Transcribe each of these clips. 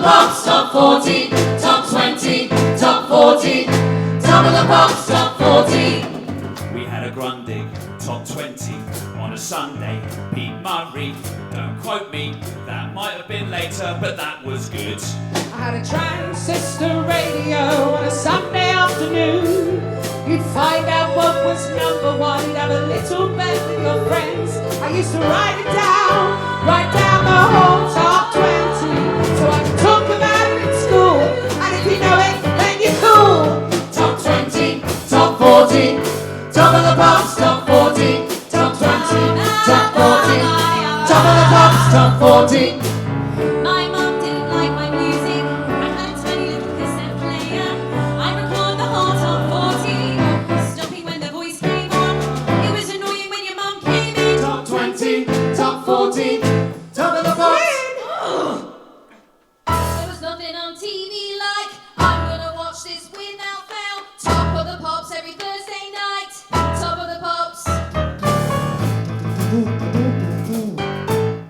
Pops, top 40, top 20, top 40. Top of the Pops, top 40. We had a Grundig, top 20, on a Sunday. Pete Murray, don't quote me, that might have been later, but that was good. I had a transistor radio on a Sunday afternoon. You'd find out what was number one, you'd have a little bet with your friends. I used to write down the whole top 20, so I could talk about it in school, and if you know it, then you're cool. Top 20, top 40, top of the Pops, top 40, top 20, top 40, top of the Pops, top 40. My mum didn't like my music. I had a tiny little cassette player. I record the whole top 40. Stopping when the voice came on. It was annoying when your mum came in. Top 20, top 40, top of the Pops. There was nothing on TV like I'm gonna watch this without fail. Top of the Pops every Thursday night. Top of the Pops.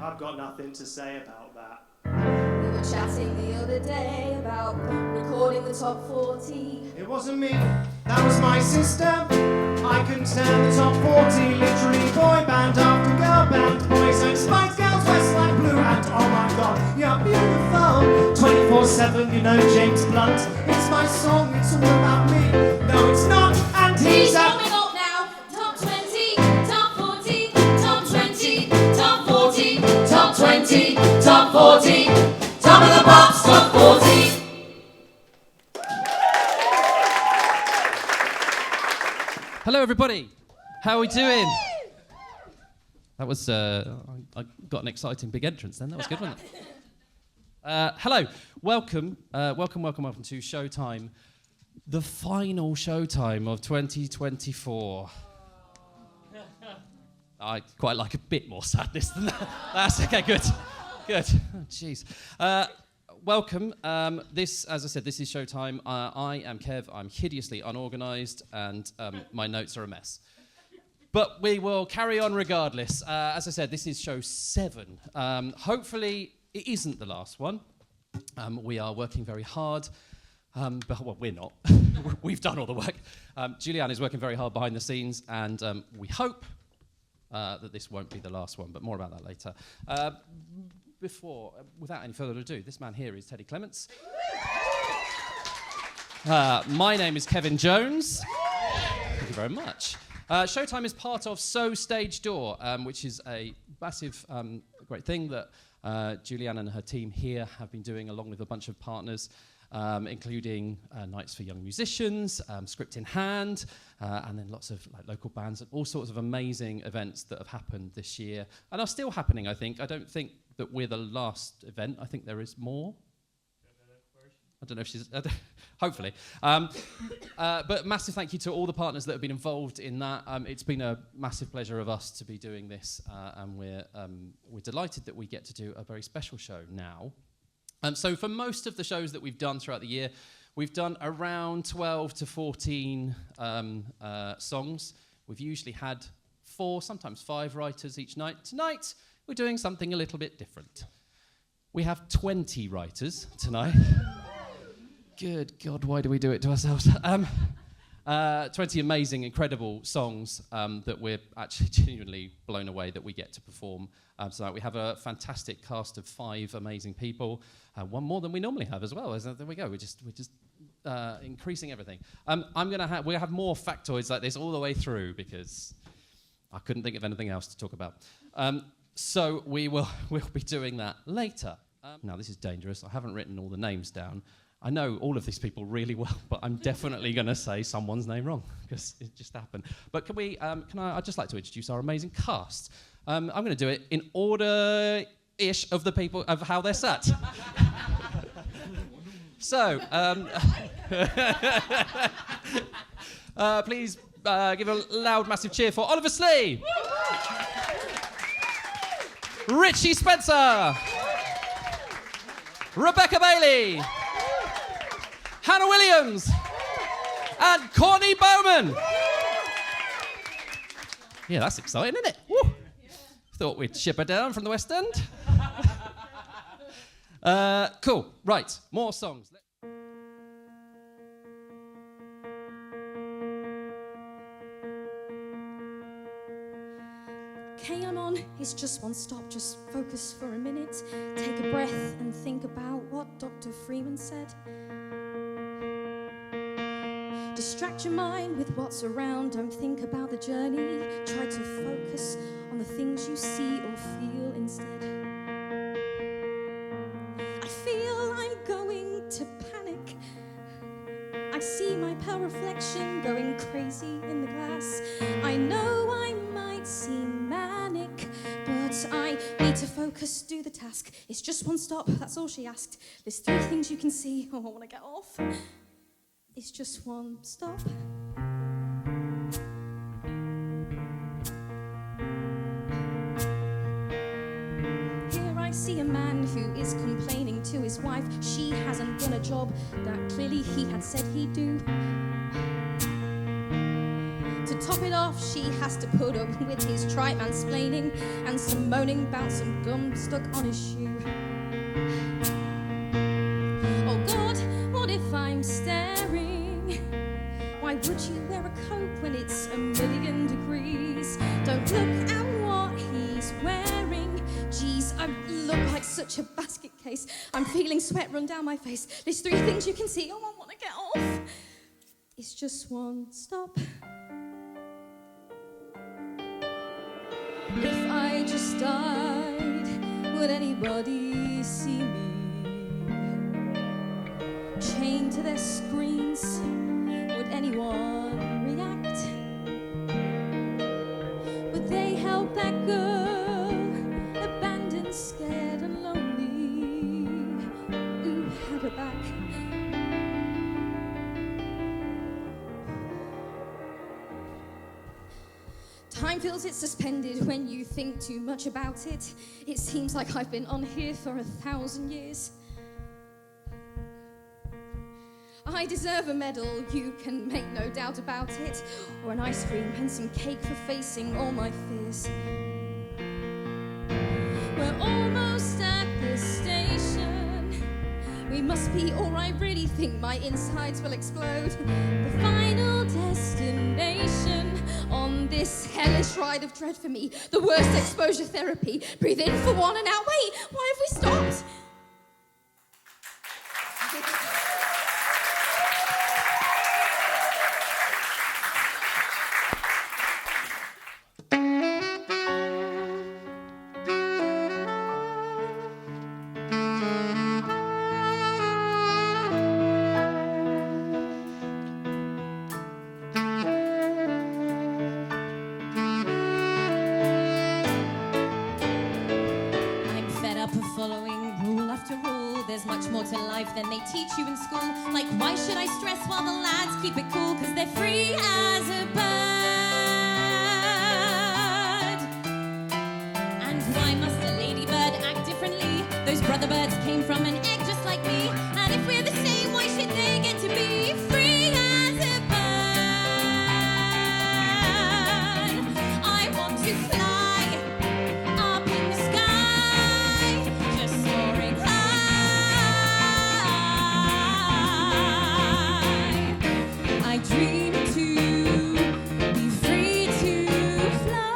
I've got nothing to say about that. We were chatting the other day about recording the top 40. It wasn't me, that was my sister. I couldn't stand the top 40, literally boy band after girl band. Boys and Spice Girls, Westlife Blue, and oh my god, you're beautiful. 24/7, you know James Blunt. It's my song, it's all about me. No, it's not, and he's a... Coming up now. Top 20, top 40, top 20, top 40, Top 20, top 40, top of the Pops, top 40. Hello, everybody. How are we doing? That was, I got an exciting big entrance then. That was good, wasn't it? Hello. Welcome to Showtime, the final Showtime of 2024. I quite like a bit more sadness than that. That's okay, good. Oh, jeez. Welcome. This, as I said, this is Showtime. I am Kev. I'm hideously unorganised, and my notes are a mess. But we will carry on regardless. As I said, this is show 7. Hopefully, it isn't the last one. We are working very hard. But, well, we're not. We've done all the work. Julianne is working very hard behind the scenes, and we hope that this won't be the last one, but more about that later. Without any further ado, this man here is Teddy Clements. My name is Kevin Jones. Thank you very much. Showtime is part of So Stage Door, which is a massive, great thing that Julianne and her team here have been doing along with a bunch of partners, including nights for young musicians, script in hand, and then lots of local bands and all sorts of amazing events that have happened this year and are still happening, I think. I don't think that we're the last event. I think there is more. I don't know if she's... hopefully. But massive thank you to all the partners that have been involved in that. It's been a massive pleasure of us to be doing this, and we're delighted that we get to do a very special show now. So for most of the shows that we've done throughout the year, we've done around 12 to 14 songs. We've usually had 4, sometimes 5 writers each night. Tonight, we're doing something a little bit different. We have 20 writers tonight. Good God, why do we do it to ourselves? 20 amazing, incredible songs that we're actually genuinely blown away that we get to perform tonight. We have a fantastic cast of 5 amazing people, one more than we normally have as well. There we go. We're just increasing everything. We'll have more factoids like this all the way through because I couldn't think of anything else to talk about. So we'll be doing that later. Now this is dangerous. I haven't written all the names down. I know all of these people really well, but I'm definitely going to say someone's name wrong because it just happened. But I'd just like to introduce our amazing cast. I'm going to do it in order-ish of the people, of how they're sat. So, please give a loud, massive cheer for Oliver Slee. Richie Spencer. Rebecca Bailey. Hannah Williams and Courtney Bowman. Yeah, that's exciting, isn't it? Woo. Thought we'd ship her down from the West End. Cool. Right. More songs. Okay, I'm on. It's just one stop. Just focus for a minute. Take a breath and think about what Dr. Freeman said. Distract your mind with what's around. Don't think about the journey. Try to focus on the things you see or feel instead. I feel I'm going to panic. I see my pale reflection going crazy in the glass. I know I might seem manic, but I need to focus, do the task. It's just one stop, that's all she asked. There's 3 things you can see. Oh, I want to get off. It's just one stop. Here I see a man who is complaining to his wife. She hasn't done a job that clearly he had said he'd do. To top it off, she has to put up with his trite mansplaining and some moaning about some gum stuck on his shoe. Oh God, what if I'm staring? Why would you wear a coat when it's 1,000,000 degrees? Don't look at what he's wearing. Geez, I look like such a basket case. I'm feeling sweat run down my face. There's 3 things you can see. Oh, I want to get off. It's just one stop. If I just died, would anybody see me? Chained to their screens, would anyone react? Would they help that girl, abandoned, scared and lonely, who had her back? Time feels it's suspended when you think too much about it. It seems like I've been on here for 1,000 years. I deserve a medal, you can make no doubt about it, or an ice cream and some cake for facing all my fears. We're almost at the station. We must be, or I really think my insides will explode. The final destination on this hellish ride of dread for me. The worst exposure therapy. Breathe in for 1 and out. Wait, why have we stopped? Than they teach you in school. Like, why should I stress while the lads keep it cool? Cause they're free as a bird. And why must a ladybird act differently? Those brother birds came from an egg just like me. And if we're the same, why should they get to be free as a bird? I want to fly up in the sky, just soaring high. I dream to be free to fly.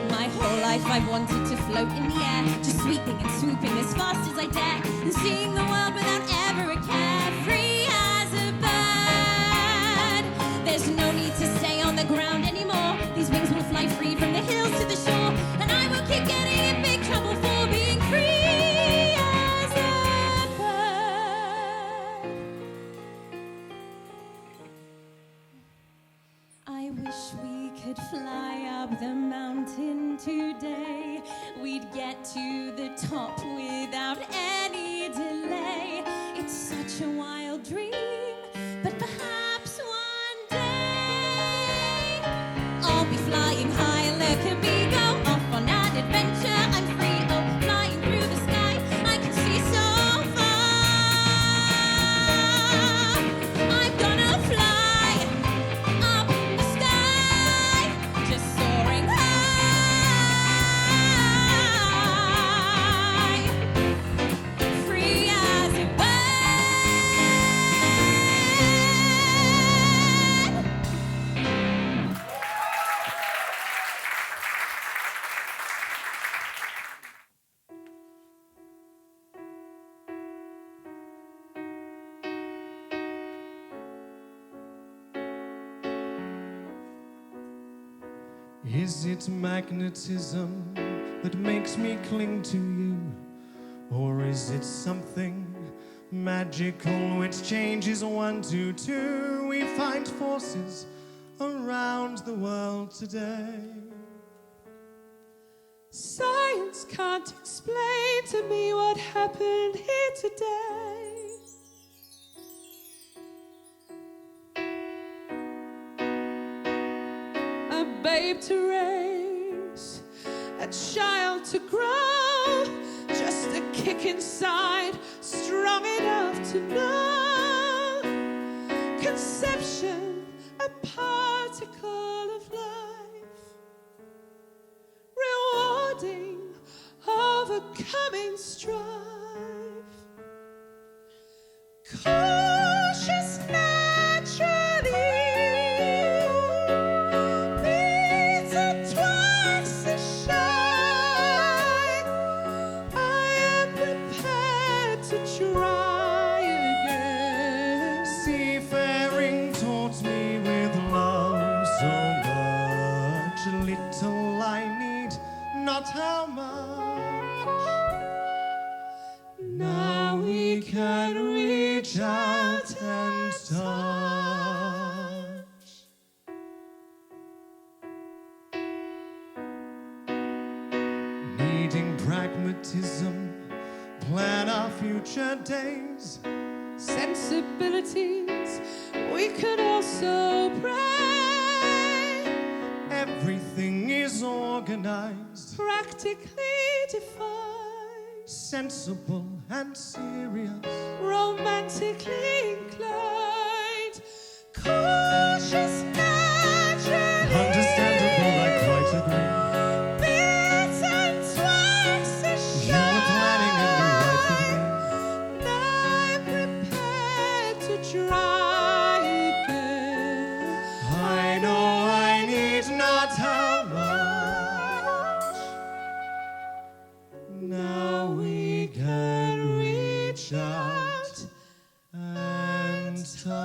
My whole life I've wanted to float in the air, just sweeping and swooping as fast as I dare, and seeing the world without ever a care. Free as a bird. There's no need to stay on the ground anymore. These wings will fly free from the hills to the shore, and I will keep getting in big trouble for being free as a bird. I wish we could fly up the mountain today. We'd get to the top without any delay. It's such a wild dream, but perhaps one day I'll be flying high and look at me go off on an adventure. I'm free, oh, flying through the sky. I can see so far. I'm gonna Is it magnetism that makes me cling to you? Or is it something magical which changes 1 to 2? We find forces around the world today. Science can't explain to me what happened here today. A babe to raise, a child to grow, just a kick inside, strong enough to know. Conception, a particle of life, rewarding overcoming strife. Cautious naturally, beats are twice as shy. I am prepared to try again. Seafaring taught me with love so much. Little I need, not how much. Now we can reach out and touch. Needing pragmatism, plan our future days. Sensibilities, we could also pray. Everything is organized, Practically defined, sensible and serious. romantically inclined, cautious naturally, Understandable, I quite agree. beaten twice as You were planning a new life with me. I'm prepared to try again. I know I need not how much. Now we can reach out and touch.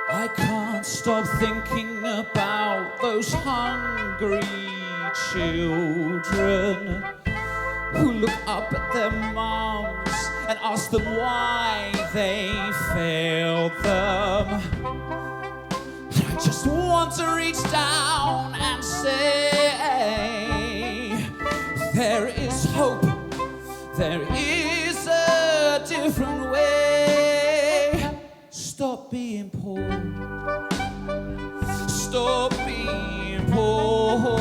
I can't stop thinking about those hungry children who look up at their mums and ask them why they failed them. I just want to reach down and say, there is hope, there is a different way. Stop being poor. Stop being poor.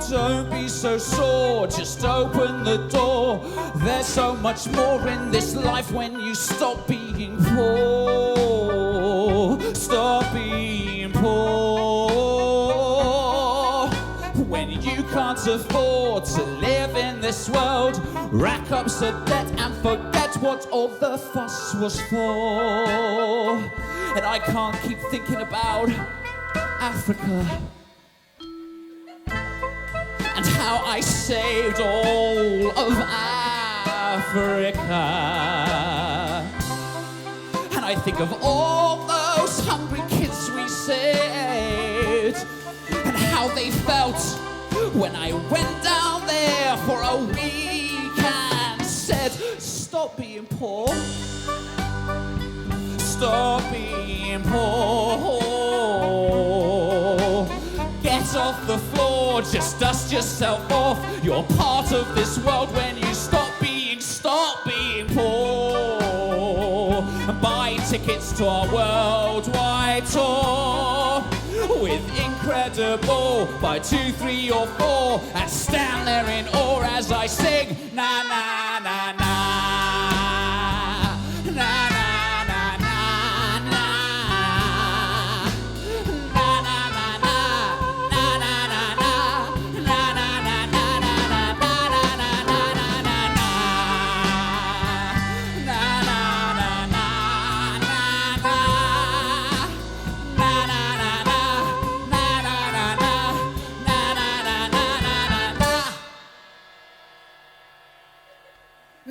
Don't be so sore, just open the door. There's so much more in this life when you stop being poor. Stop being poor. When you can't afford to live in this world, rack up some debt and forget what all the fuss was for. And I can't keep thinking about Africa and how I saved all of Africa. And I think of all those hungry kids we saved and how they felt when I went down there for a week and said, stop being poor. Stop being poor. Get off the floor, just dust yourself off. You're part of this world when you stop being poor. And buy tickets to our worldwide tour with Incredible by 2, 3 or 4 and stand there in awe as I sing na na na na na na. Na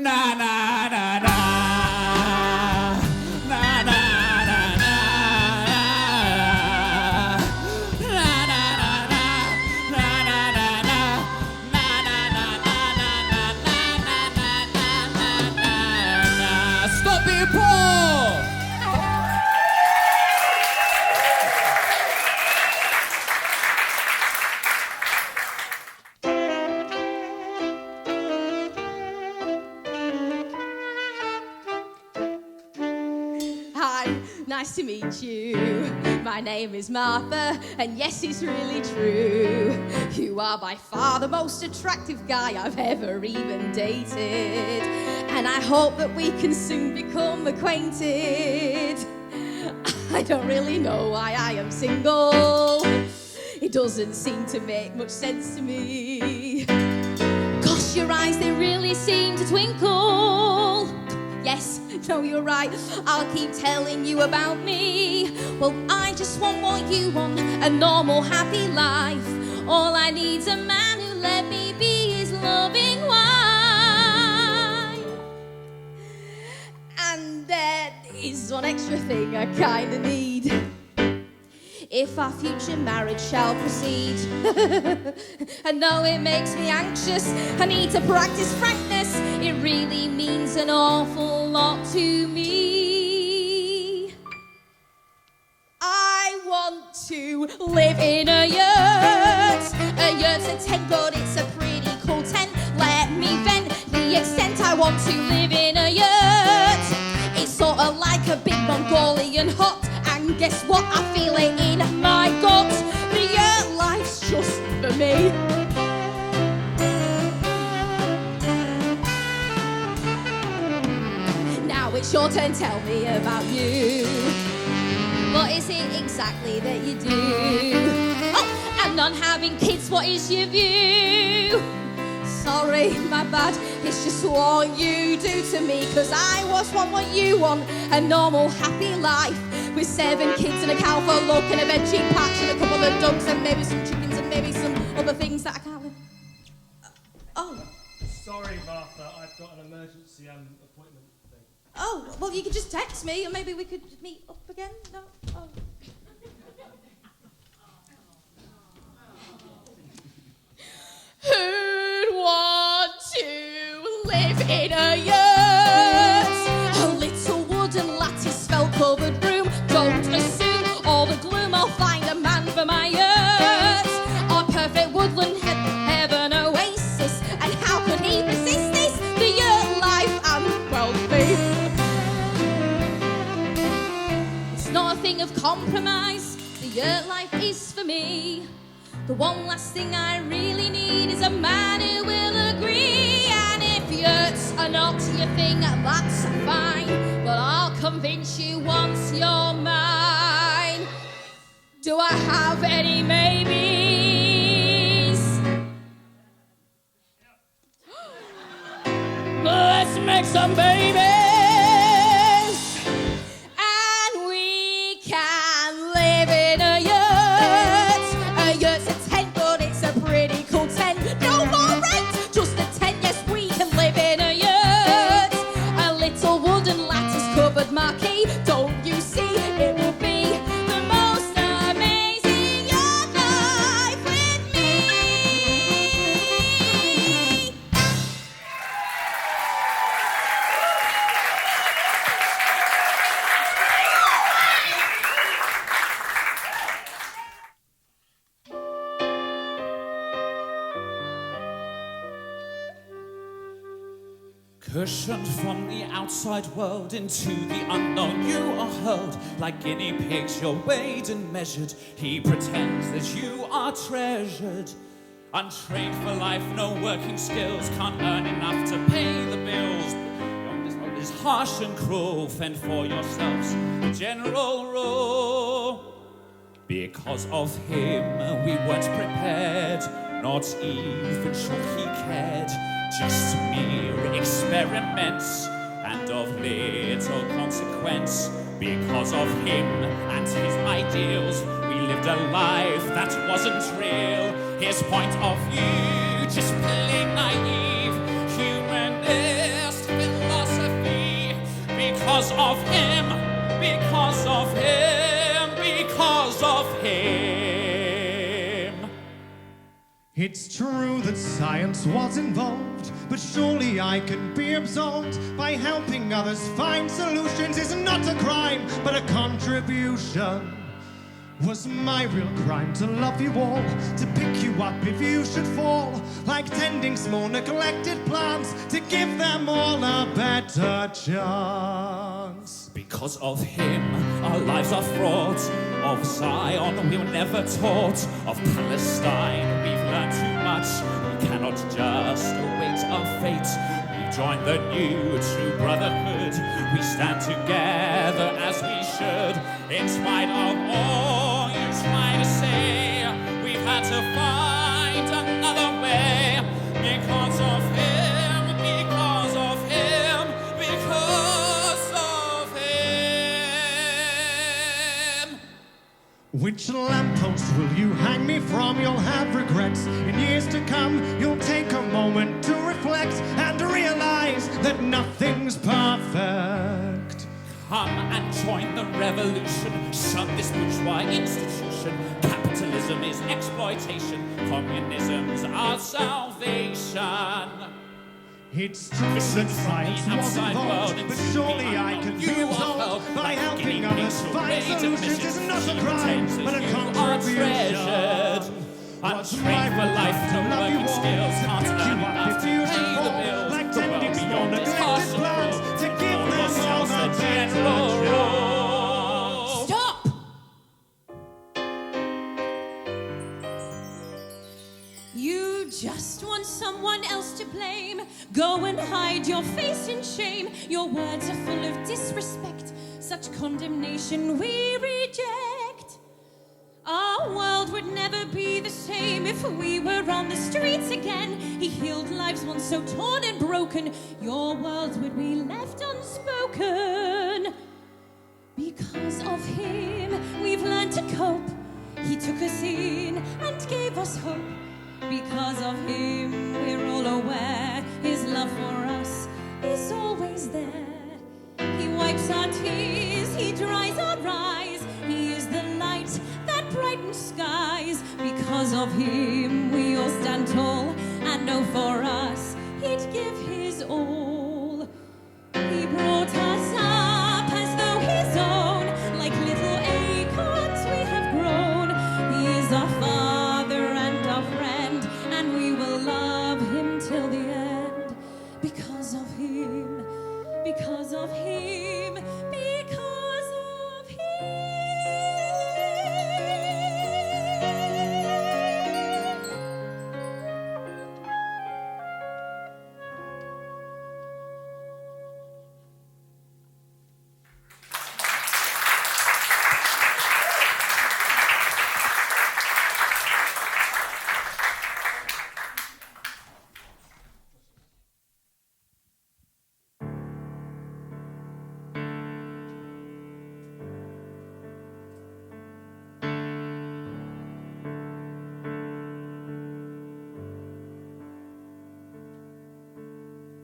Na na na na. Na na na na. Na na na na. Na na na na. Na na na na na na na. Stop being poor. Nice to meet you. My name is Martha, and yes, it's really true. You are by far the most attractive guy I've ever even dated. And I hope that we can soon become acquainted. I don't really know why I am single. It doesn't seem to make much sense to me. Gosh, your eyes, they really seem to twinkle. Yes, no, you're right, I'll keep telling you about me. Well, I just want what you want, a normal, happy life. All I need's a man who let me be his loving wife. And there is one extra thing I kinda need. If our future marriage shall proceed. I know it makes me anxious, I need to practice frankness. It really means an awful lot to me. I want to live in a yurt. A yurt's a tent, but it's a pretty cool tent. Let me vent the extent I want to live in a yurt. It's sort of like a big Mongolian hut. And guess what? I feel it in my guts. The yurt life's just for me. Now it's your turn, tell me about you. What is it exactly that you do? Oh, and on having kids, what is your view? Sorry, my bad, it's just what you do to me. Cause I was want what you want, a normal, happy life. With 7 kids and a cow for luck and a veggie patch and a couple of dogs and maybe some chickens and maybe some other things that I can't... Oh. Sorry, Martha, I've got an emergency appointment thing. Oh, well, you could just text me and maybe we could meet up again. No? Oh. Who'd want to live in a yurt? A little wooden lattice felt-covered room. Don't assume all the gloom, I'll find a man for my yurt. Our perfect woodland heaven oasis. And how could he resist this? The yurt life and wealthy. It's not a thing of compromise. The yurt life is for me. The one last thing I really need is a man who will agree. And if yurts are not your thing, that's fine. But I'll convince you once you're mine. Do I have any maybes? Let's make some babies. And we can live in a yurt. A yurt's a tent, but it's a pretty cool tent. No more rent, just a tent. Yes, we can live in a yurt. A little wooden lattice-covered marquee. Don't you see? It will be the most amazing yurt life with me. Cushioned from the outside world into the unknown, you are hurled like guinea pigs. You're weighed and measured. He pretends that you are treasured. Untrained for life, no working skills, can't earn enough to pay the bills. This world is harsh and cruel. Fend for yourselves, the general rule. Because of him, we weren't prepared. Not even sure he cared. Just mere experiments, and of little consequence. Because of him and his ideals, we lived a life that wasn't real. His point of view, just plain naive. Humanist because of him, because of him, because of him. It's true that science was involved, but surely I can be absolved by helping others find solutions. Is not a crime, but a contribution. Was my real crime to love you all, to pick you up if you should fall, like tending small neglected plants, to give them all a better chance. Because of him, our lives are fraught. Of Zion, we were never taught. Of Palestine, we've learned too much. We cannot just await our fate. We've joined the new true brotherhood. We stand together as we should. In spite of all you try to say, we've had to find another way. Because of him, because of him, because of him. Which lamppost will you hang me from? You'll have regrets. In years to come, you'll take a moment to reflect and realize that nothing's perfect. Come and join the revolution. Shun this bourgeois institution. Capitalism is exploitation. Communism's our salvation. It's true that science was involved, but surely I can be absolved by helping others find solutions. Is not a crime, but a contribution. Untrained for life, no working skills, can't earn enough to pay the bills. Like The world tending small beyond is neglected harsh and plants, cruel. to give All of them us all else a the general better rule. Stop! You just want someone else to blame. Go and hide your face in shame. Your words are full of disrespect. Such condemnation we reject. Our world would never be the same if we were on the streets again. He healed lives once so torn and broken. Your world would be left unspoken. Because of him, we've learned to cope. He took us in and gave us hope. Because of him, we're all aware his love for us is always there. He wipes our tears, he dries our eyes. He is the light that brightens skies. Because of him, we all stand tall and know for us he'd give his all. He brought us up as though his own, like little acorns we have grown. He is our father and our friend, and we will love him till the end. Because of him, because of him, because of him.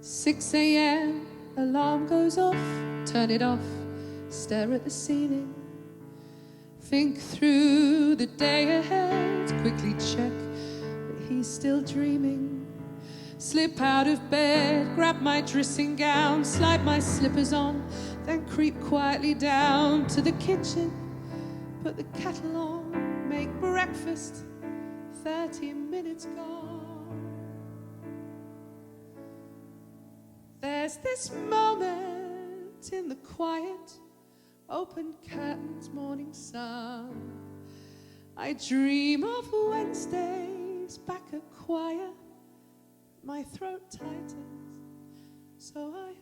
Six a.m. alarm goes off, turn it off, stare at the ceiling. Think through the day ahead, quickly check that he's still dreaming. Slip out of bed, grab my dressing gown, slide my slippers on, then creep quietly down to the kitchen. Put the kettle on, make breakfast, 30 minutes gone. There's this moment in the quiet, open curtains, morning sun. I dream of Wednesdays back at choir. My throat tightens, so I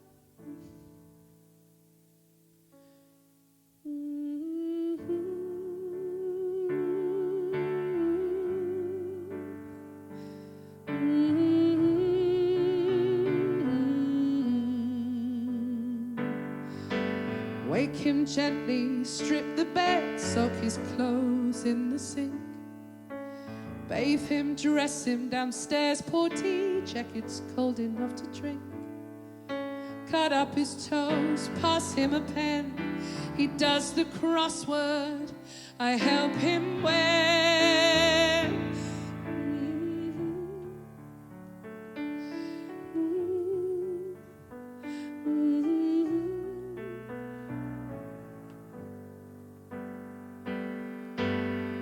wake him gently, strip the bed, soak his clothes in the sink. Bathe him, dress him, downstairs pour tea, check it's cold enough to drink. cut up his toes, pass him a pen. He does the crossword, I help him when.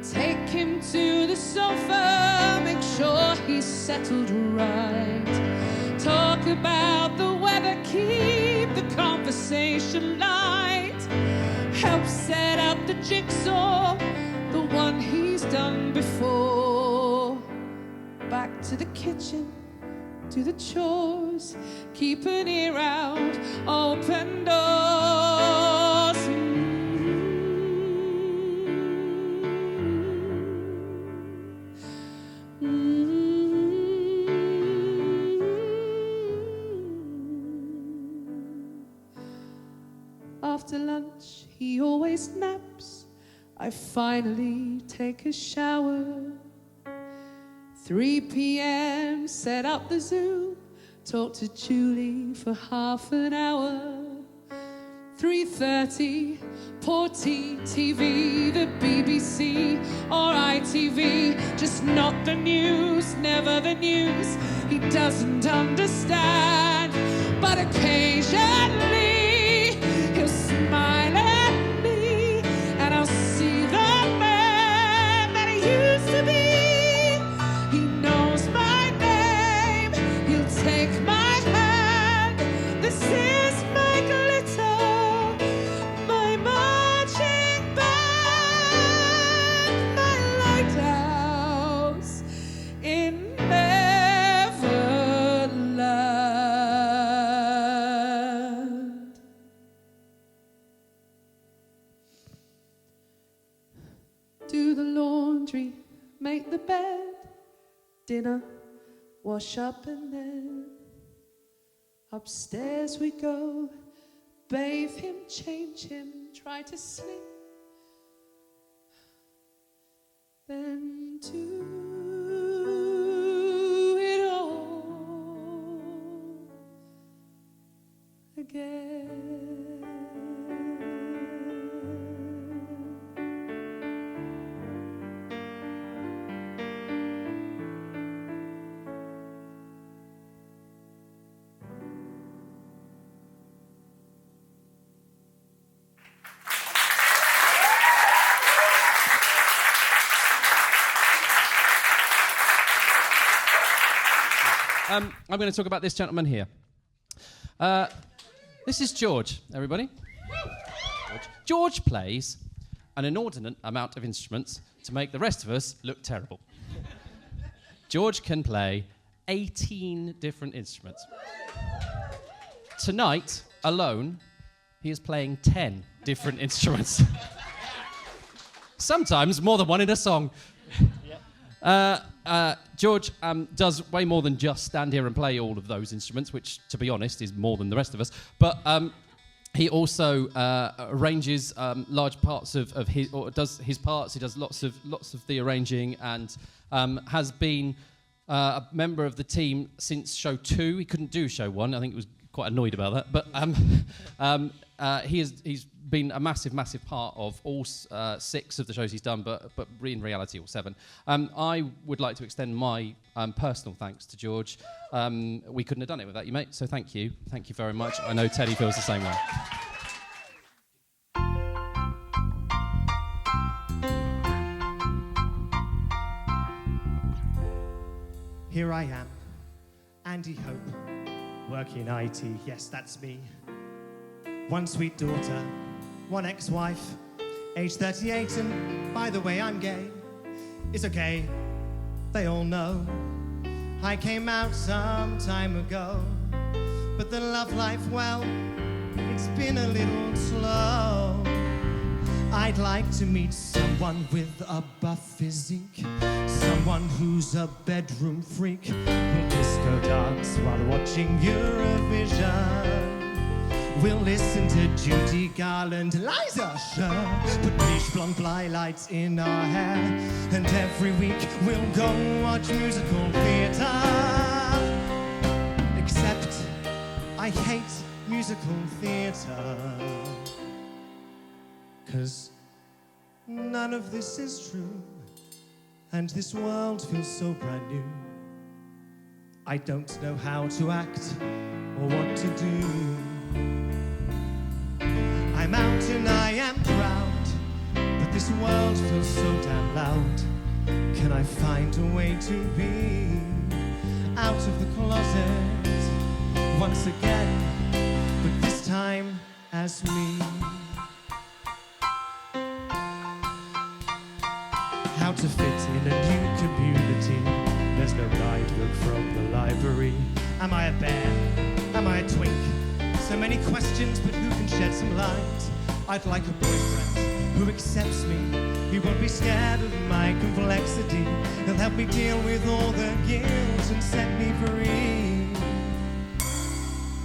Take him to the sofa, make sure he's settled right. Talk about the weather, keep the conversation light. Help set up the jigsaw, the one he's done before. Back to the kitchen, do the chores, keep an ear out, open doors. After lunch, he always naps. I finally take a shower. 3 p.m, set up the Zoom, talk to Julie for half an hour. 3:30, poor TV, the BBC or ITV, just not the news, never the news. He doesn't understand, but occasionally he'll smile at me, and I'll see the man that he used to be. He knows my name, he'll take my hand. This is my glitter, my marching band, my lighthouse in Neverland. Do the laundry, make the bed, dinner, wash up, and then upstairs we go, bathe him, change him, try to sleep, then do it all again. I'm going to talk about this gentleman here. This is George, everybody. George plays an inordinate amount of instruments to make the rest of us look terrible. George can play 18 different instruments. Tonight, alone, he is playing 10 different instruments. Sometimes more than one in a song. George does way more than just stand here and play all of those instruments, which, to be honest, is more than the rest of us. But he also arranges large parts of his, or does his parts. He does lots of the arranging, and has been a member of the team since show 2. He couldn't do show 1. I think he was quite annoyed about that. But he's been a massive part of all 6 of the shows he's done, but in reality all 7. I would like to extend my personal thanks to George. We couldn't have done it without you, mate, so thank you very much. I know Teddy feels the same way. Here I am, Andy Hope, working IT, yes, that's me. One sweet daughter, one ex-wife, age 38, and by the way, I'm gay. It's okay, they all know. I came out some time ago, but the love life, well, it's been a little slow. I'd like to meet someone with a buff physique, someone who's a bedroom freak, who'll disco dance while watching Eurovision. We'll listen to Judy Garland, Liza Show, put bleach blonde lights in our hair, and every week we'll go watch musical theatre. Except I hate musical theatre. 'Cause none of this is true, and this world feels so brand new. I don't know how to act or what to do. I'm out and I am proud, but this world feels so damn loud. Can I find a way to be out of the closet once again, but this time as me? How to fit in a new community. There's no guidebook from the library. Am I a bear? Am I a twink? So many questions, but who can shed some light? I'd like a boyfriend who accepts me. He won't be scared of my complexity. He'll help me deal with all the guilt and set me free.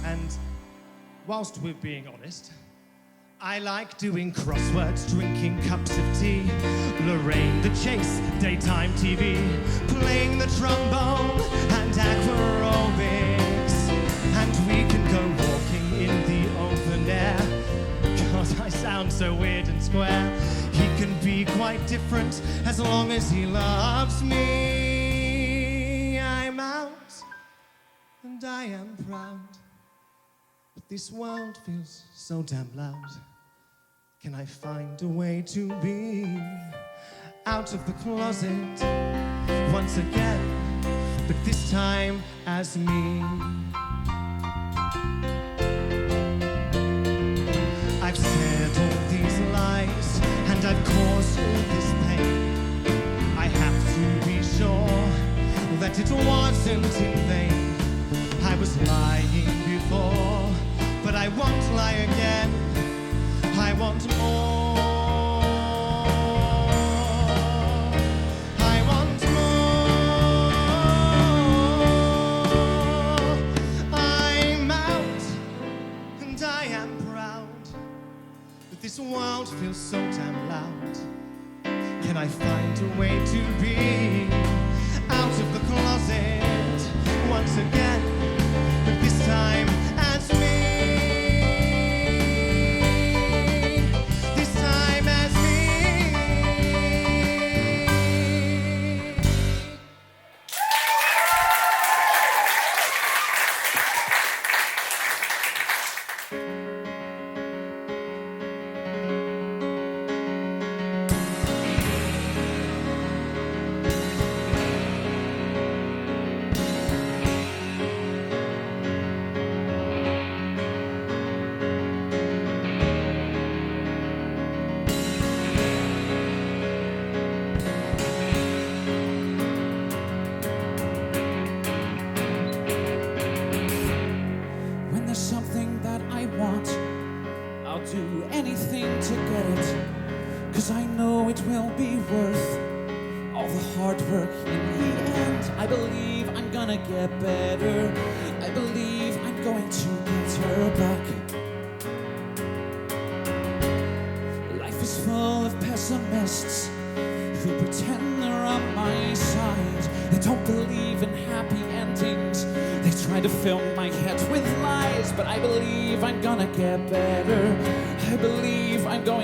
And whilst we're being honest, I like doing crosswords, drinking cups of tea, Lorraine the Chase, daytime TV, playing the trombone and acrobics. And we can go walking in the open air. God, I sound so weird and square. He can be quite different as long as he loves me. I'm out and I am proud, but this world feels so damn loud. Can I find a way to be out of the closet once again, but this time as me? I've said all these lies and I've caused all this pain. I have to be sure that it wasn't in vain. I was lying before, but I won't lie again. I want more. I want more. I'm out and I am proud, but this world feels so damn loud. Can I find a way to be out of the closet once again, but this time as me?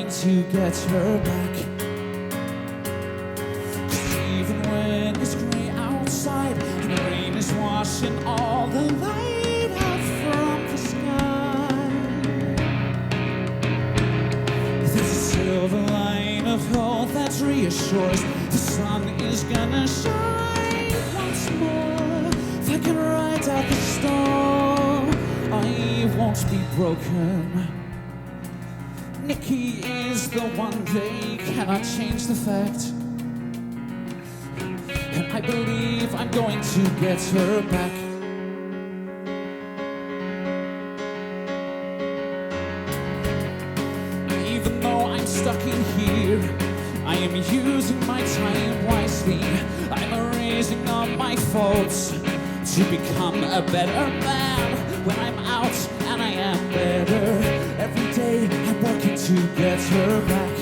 To get her back. 'Cause even when it's grey outside and the rain is washing all the light out from the sky, there's a silver line of hope that reassures the sun is gonna shine once more. If I can ride out the storm, I won't be broken. Nikki is the one they cannot change the fact, and I believe I'm going to get her back. Even though I'm stuck in here, I am using my time wisely. I'm erasing all my faults to become a better man. When I'm out and I am better, every day I'm working to get her back.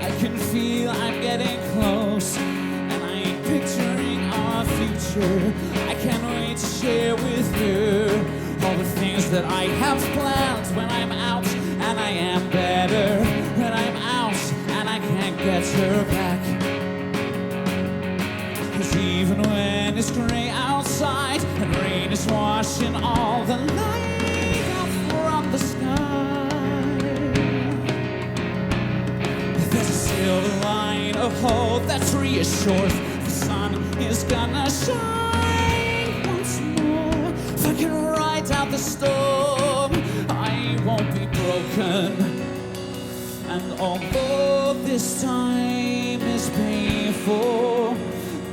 I can feel I'm getting close, and I'm picturing our future. I can't wait to share with her all the things that I have planned when I'm out and I am better. When I'm out and I can't get her back. 'Cause even when it's grey outside and rain is washing all the light out from the sky, there's a silver line of hope that's reassured. The sun is gonna shine once more. If I can ride out the storm, I won't be broken. And although this time is painful,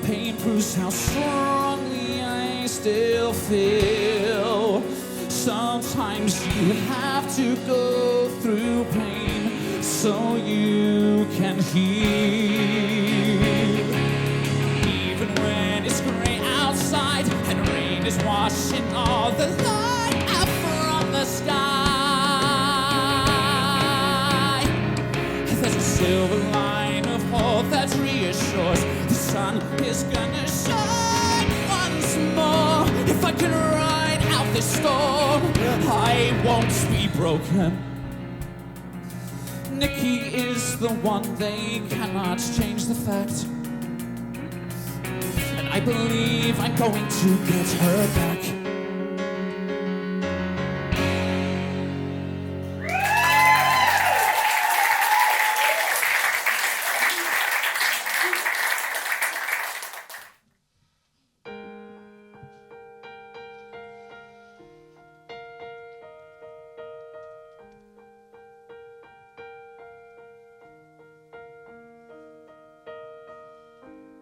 pain proves how strongly I still feel. Sometimes you have to go through pain so you can heal. Even when it's grey outside and rain is washing all the light out from the sky, there's a silver line of hope that reassures. The sun is gonna shine once more. If I can ride out this storm, I won't be broken. Nikki is the one, they cannot change the fact. And I believe I'm going to get her back.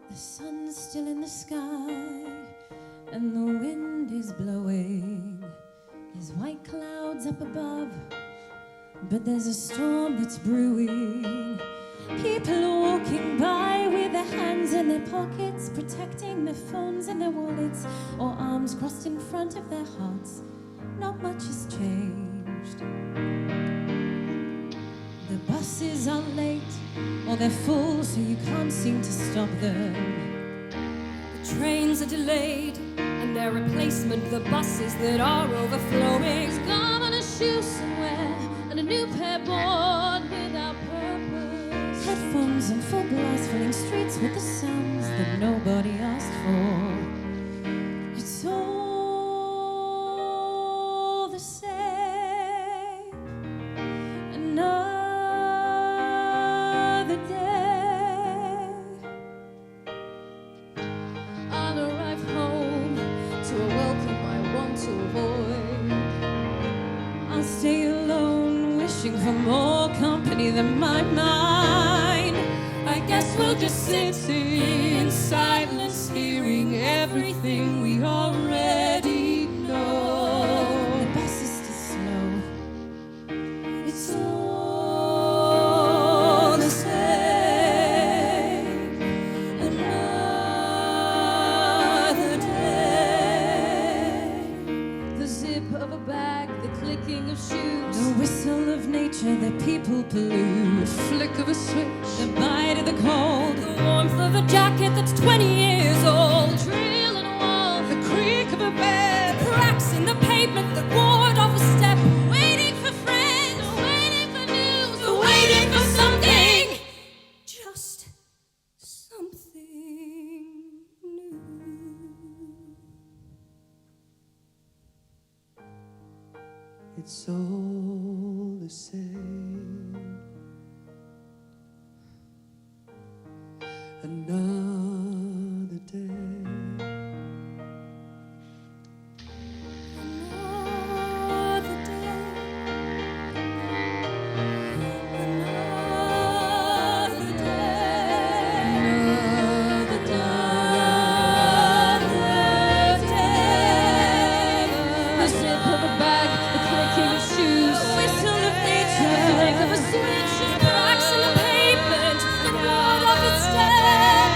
The sun's still in the sky, and the wind is blowing. There's white clouds up above, but there's a storm that's brewing. People are walking by with their hands in their pockets, protecting their phones and their wallets, or arms crossed in front of their hearts. Not much has changed. The buses are late, or they're full, so you can't seem to stop them. The trains are delayed, and their replacement, the buses that are overflowing. There's gum on a shoe somewhere, and a new pair bought without purpose. Headphones and full blast filling streets with the sounds that nobody asked for. It's all the same. Another day. I'll arrive home to a welcome I want to avoid. I'll stay alone, wishing for more company than my mind. I guess we'll just sit in silence, hearing everything we already know. The bus is too slow. It's all the same. Another day. The zip of a bag, the clicking of shoes, the whistle of nature that people pollute, the flick of a switch, the bite of the cold, The warmth of a jacket that's 20 years old. the drill in a wall, the creak of a bed, Cracks in the pavement that ward off a step. waiting for friends, waiting for news, waiting for something. Just something new. It's all the same. Another day. Another day. Another day. Another day. The zip of a bag, the clicking of shoes, the whistle of nature, the flick of a switch, Cracks in the pavement that ward off a step.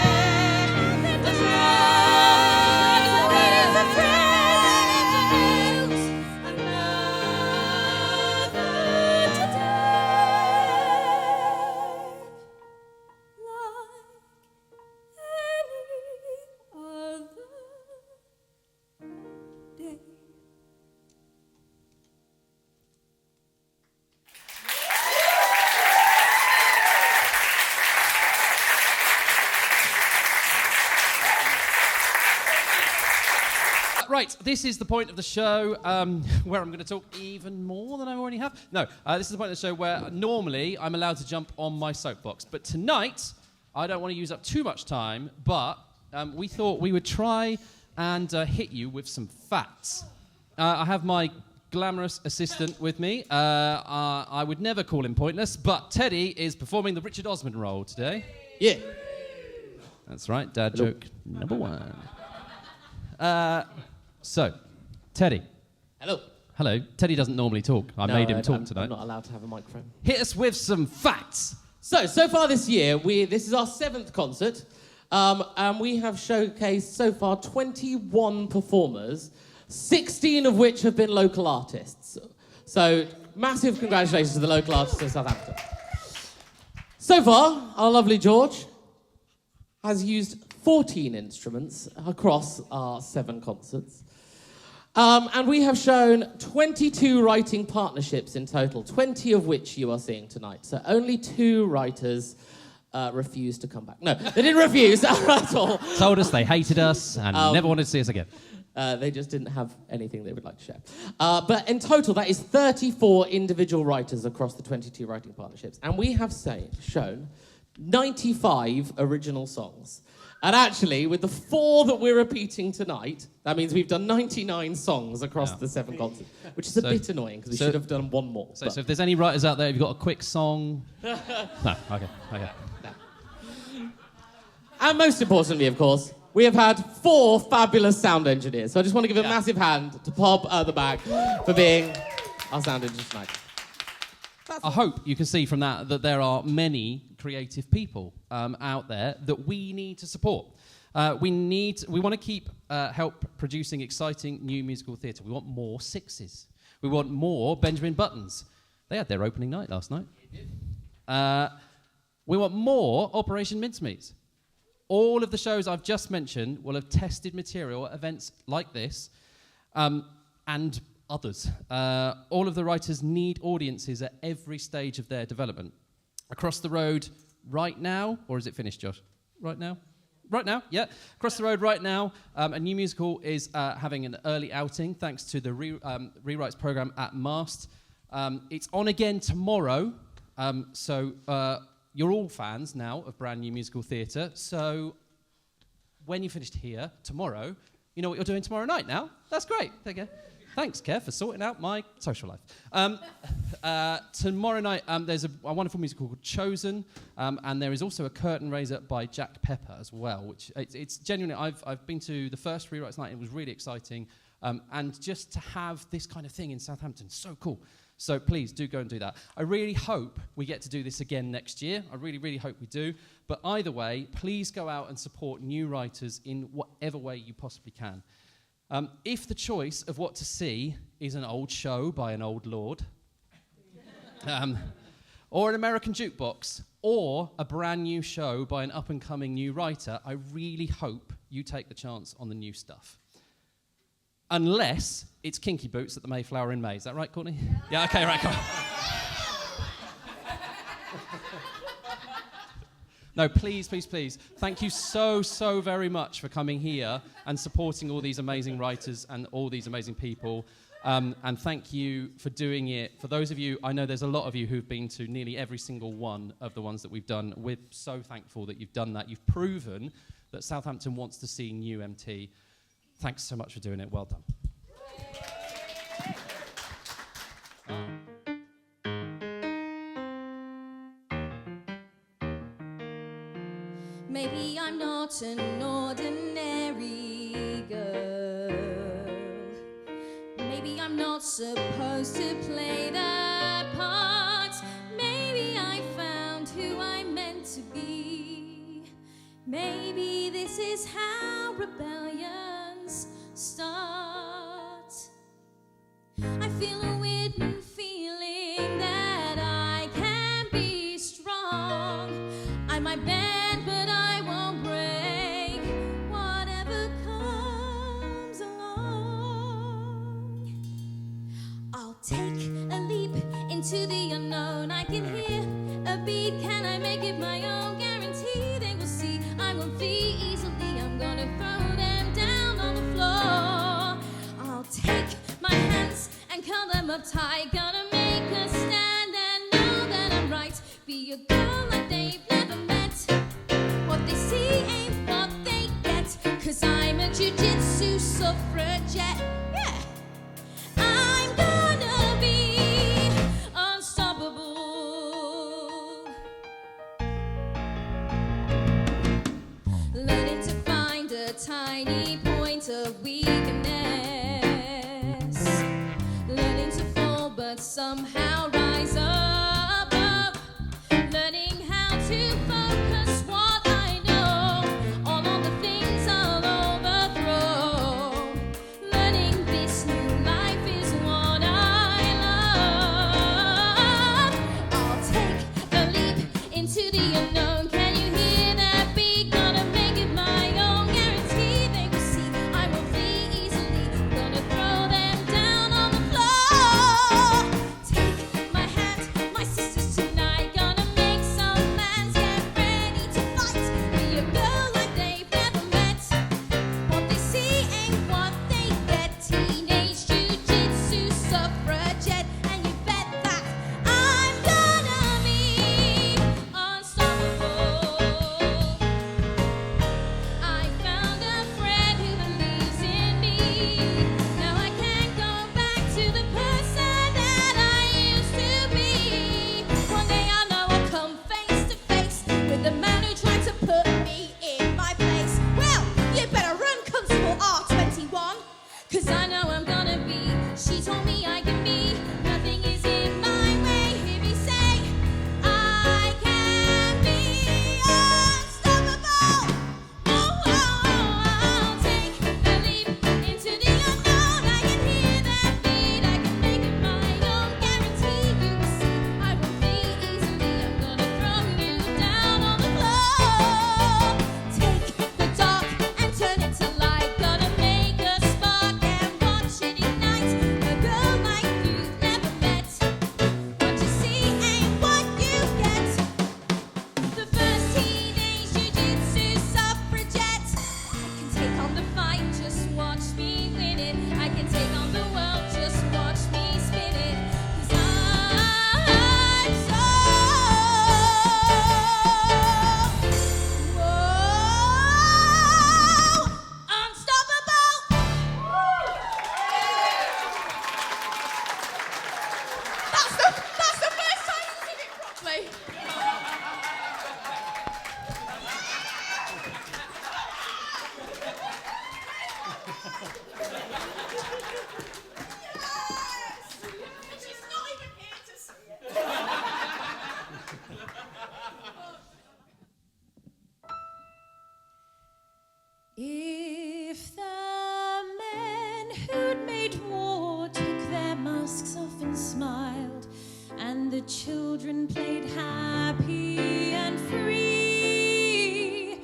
Right, this is the point of the show where I'm going to talk even more than I already have. No, this is the point of the show where normally I'm allowed to jump on my soapbox. But tonight, I don't want to use up too much time, but we thought we would try and hit you with some facts. I have my glamorous assistant with me. I would never call him pointless, but Teddy is performing the Richard Osman role today. Yeah. That's right, dad joke number one. So, Teddy. Hello. Hello. Teddy doesn't normally talk. I made him talk tonight. I'm not allowed to have a microphone. Hit us with some facts. So far this year, this is our 7th concert, and we have showcased so far 21 performers, 16 of which have been local artists. So, massive congratulations to the local artists of Southampton. So far, our lovely George has used 14 instruments across our 7 concerts. And we have shown 22 writing partnerships in total, 20 of which you are seeing tonight. So only 2 writers refused to come back. No, they didn't refuse at all. Told us they hated us and never wanted to see us again. They just didn't have anything they would like to share. But in total, that is 34 individual writers across the 22 writing partnerships. And we have shown 95 original songs. And actually, with the 4 that we're repeating tonight, that means we've done 99 songs across the 7 concerts, which is a bit annoying because we should have done 1 more. So if there's any writers out there, have you got a quick song? No, okay. No. And most importantly, of course, we have had 4 fabulous sound engineers. So I just want to give a massive hand to Bob at the back for being our sound engineer tonight. I hope you can see from that there are many creative people out there that we need to support. We want to keep help producing exciting new musical theatre. We want more 6s. We want more Benjamin Buttons. They had their opening night last night. We want more Operation Mincemeat. All of the shows I've just mentioned will have tested material at events like this and others. All of the writers need audiences at every stage of their development. Across the road right now, or is it finished, Josh? Right now? Right now, yeah. Across the road right now, a new musical is having an early outing thanks to the rewrites program at Mast. It's on again tomorrow, so you're all fans now of brand new musical theatre. So when you finished here tomorrow, you know what you're doing tomorrow night now. That's great. There you go. Thanks, Kev, for sorting out my social life. Tomorrow night, there's a wonderful musical called Chosen, and there is also a curtain raiser by Jack Pepper as well, which it's genuinely, I've been to the first rewrites night, it was really exciting, and just to have this kind of thing in Southampton, so cool. So please do go and do that. I really hope we get to do this again next year. I really, really hope we do. But either way, please go out and support new writers in whatever way you possibly can. If the choice of what to see is an old show by an old lord, or an American jukebox, or a brand new show by an up-and-coming new writer, I really hope you take the chance on the new stuff. Unless it's Kinky Boots at the Mayflower in May. Is that right, Courtney? Yeah, okay, right, come on. No, please, please, please. Thank you so, so very much for coming here and supporting all these amazing writers and all these amazing people. And thank you for doing it. For those of you, I know there's a lot of you who've been to nearly every single one of the ones that we've done. We're so thankful that you've done that. You've proven that Southampton wants to see new MT. Thanks so much for doing it. Well done. Maybe I'm not an ordinary girl. Maybe I'm not supposed to play that part. Maybe I found who I'm meant to be. Maybe this is how rebellions start. I feel a weird new feeling that I can be strong. I might bend, but I won't break. Whatever comes along, I'll take a leap into the unknown. I can hear a beat. Can I make it my own? Guarantee they will see I won't flee easily. I'm gonna throw them down on the floor. uptight, gonna make a stand and know that I'm right. Be a girl like they've never met. What they see ain't what they get. 'Cause I'm a jiu-jitsu suffragette. Yeah. I'm gonna be unstoppable. Learning to find a tiny point of weakness. Learning to fall but somehow rise above. Learning how to focus what I know. All of the things I'll overthrow. Learning this new life is what I love. I'll take a leap into the unknown. Can you hear that beat? Gonna make it my own. Guarantee they will see I won't flee easily. Gonna throw them down on the floor. Take my hand, my sisters tonight. Gonna make some plans, get ready to fight. Be a girl like they've never met. What they see ain't what they get. Teenage jiu-jitsu suffragette. And you bet that I'm gonna be unstoppable. I found a friend who believes in me. Now I can't go back to the person that I used to be. One day I know I'll come face to face with the man who tried to put me in my place. Well, you better run, Constable R21. 'Cause I know I'm gonna be. She told me I can be. Nothing is in my way. Hear me say, I can be unstoppable. Oh, I'll take a leap into the unknown. I can hear that beat. I can make it my own. Guarantee you will see I won't flee easily. I'm gonna throw you down on the floor. Take the dark and turn it to light. Gonna make a spark and watch it ignite. A girl like you've never met. What you see ain't what you get. The first teenage jiu-jitsu suffragette. I can take on the fight, just watch me win it. I can take on the world, just watch me spin it. 'Cause I'm so unstoppable. That's the first time you did it properly. And she's not even here to see it. If the men who'd made war took their masks off and smiled, and the children played happy and free,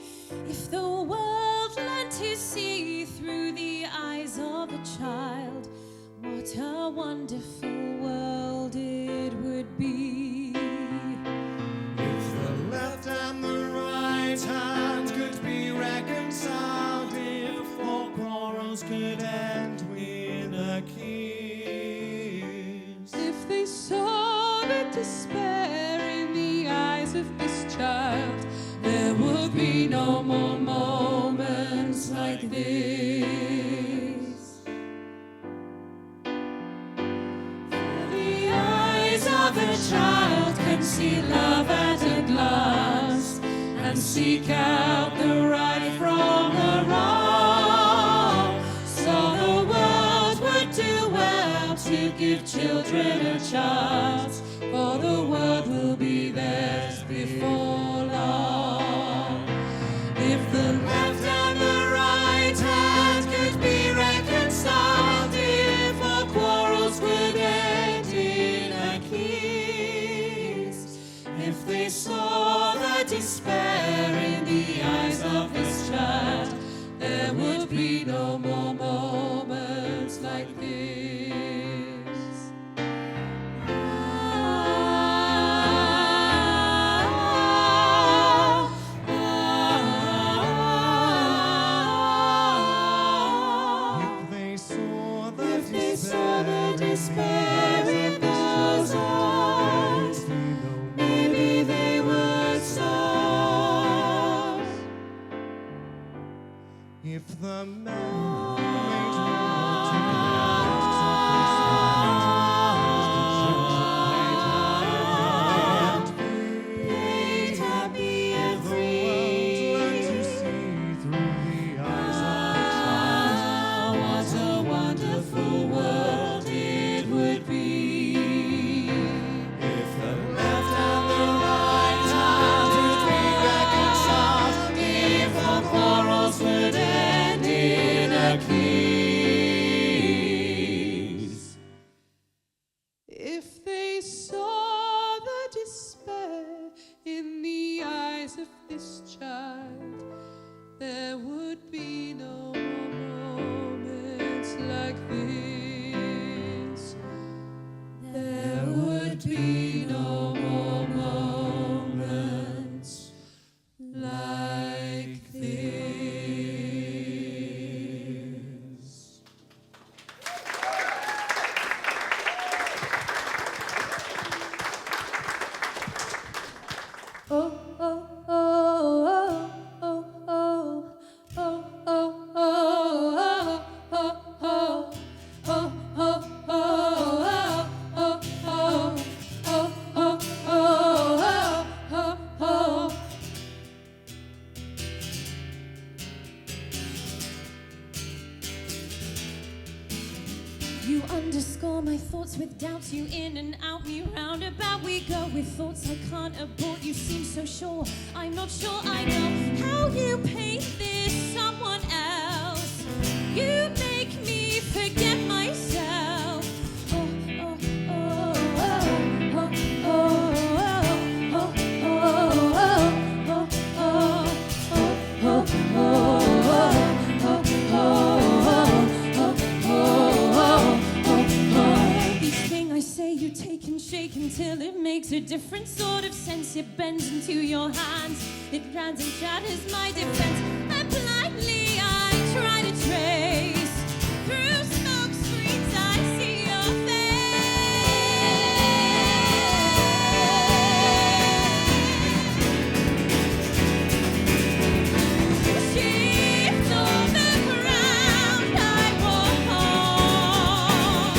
if the world learned to see through the eyes of a child, what a wonderful world it would be. If the left and the right hand could be reconciled, if all quarrels could end with a kiss. If they saw the despair in the eyes of this child, there would be no more moments like this. The eyes of a child can see love at a glance and seek out the right from the wrong. So the world would do well to give children a chance, for the world will be theirs before long. If the left and the right hand could be reconciled, if our quarrels would end in a kiss, if they saw the despair in the eyes of this child, there would be no more moments like this. If they saw the despair You underscore my thoughts with doubts. You in and out, me round about. We go with thoughts I can't abort. You seem so sure, I'm not sure I know how you paint this someone else. You make me forget myself. Oh, oh, oh, oh, oh, oh, oh, oh, oh, oh, oh, oh. You take and shake until it makes a different sort of sense. It bends into your hands, it rands and shatters my defense. And blindly I try to trace through smoke screens. I see your face. Shift on the ground I walk on.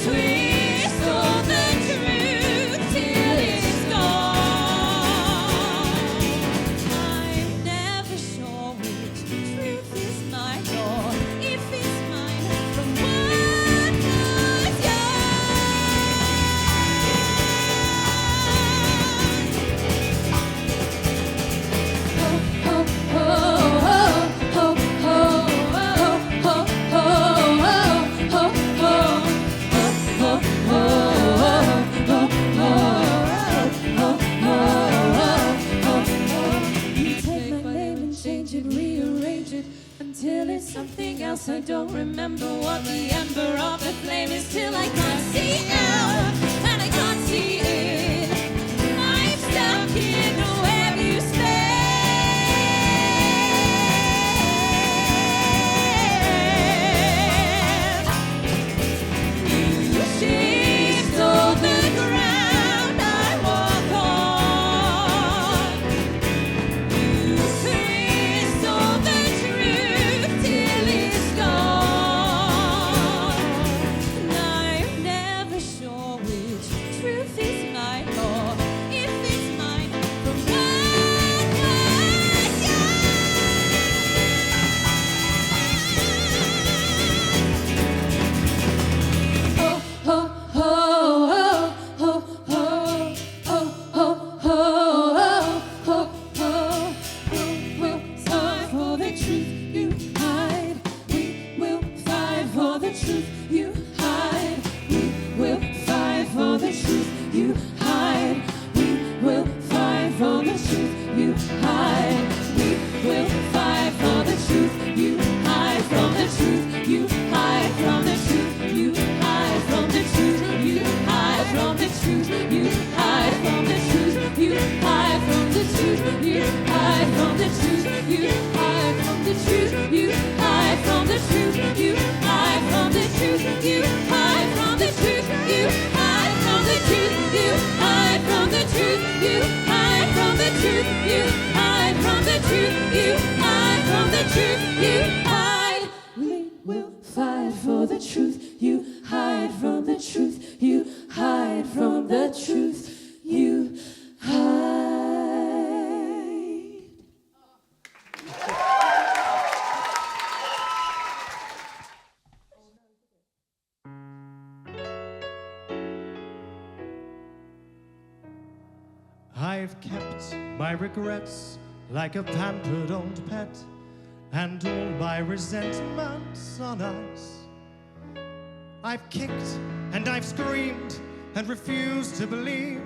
Twist all the truth till it's gone. I'm never sure which truth is mine or if it's mine from what was You take my name and change it, rearrange it until it's something else. I don't remember what the ember of the flame is till I can't see out and I can't see in. I'm stuck in a web you span. You shift all the ground I walk on. You twist all the truth till it's gone. And I'm never sure which truth is mine or if it's mine from what was yours. Oh, oh, oh, oh, oh, oh, oh, oh, oh, oh, oh. We'll fight for the truth you hide. We will fight for the truth you hide. We will fight for the truth you hide. We will fight for the truth you hide. We will fight for the truth you hide from the truth you hide from the truth you hide from the truth you hide from the truth you hide from the truth you hide from the truth you hide from the truth you hide from the truth you hide from the truth you hide from the truth you hide from the truth you hide from the truth you hide from the truth you hide from the truth you hide from the truth you hide from the truth you I've kept my regrets like a pampered old pet, and all my resentments on ice. I've kicked and I've screamed and refused to believe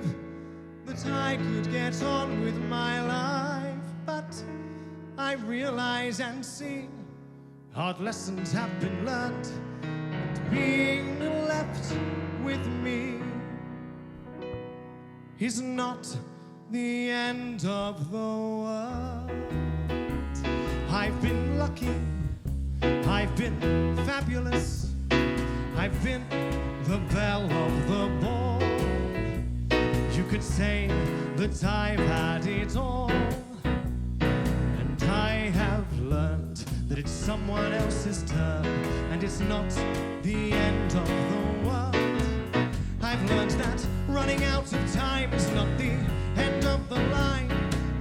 that I could get on with my life, but I realize and see hard lessons have been learned, and being left with me is not the end of the world. I've been lucky, I've been fabulous, I've been the belle of the ball. You could say that I've had it all, and I have learned that it's someone else's turn, and it's not the end of the world. I've learned that running out of time is not the end of the line,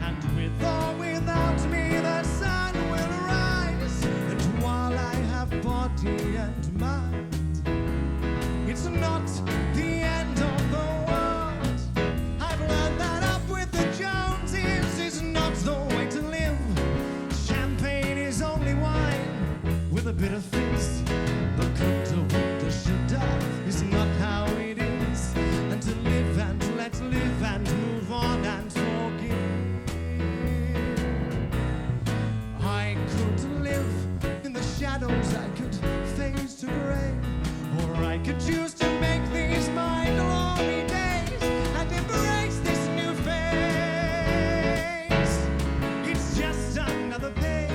and with or without me the sun will rise. And while I have body and mind, it's not the end of the world. I've learned that up with the Joneses is not the way to live. Champagne is only wine with a bit of fizz. The coulda, woulda, shoulda is not how it is. And to live and let live and move on and forgive. I could live in the shadows, I could fade to grey, or I could choose to make these my glory days and embrace this new phase. It's just another page.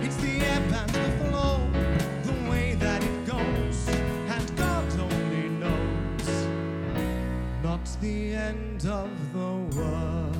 It's the ebb and the flow, the way that it goes, and God only knows. Not the end of the world.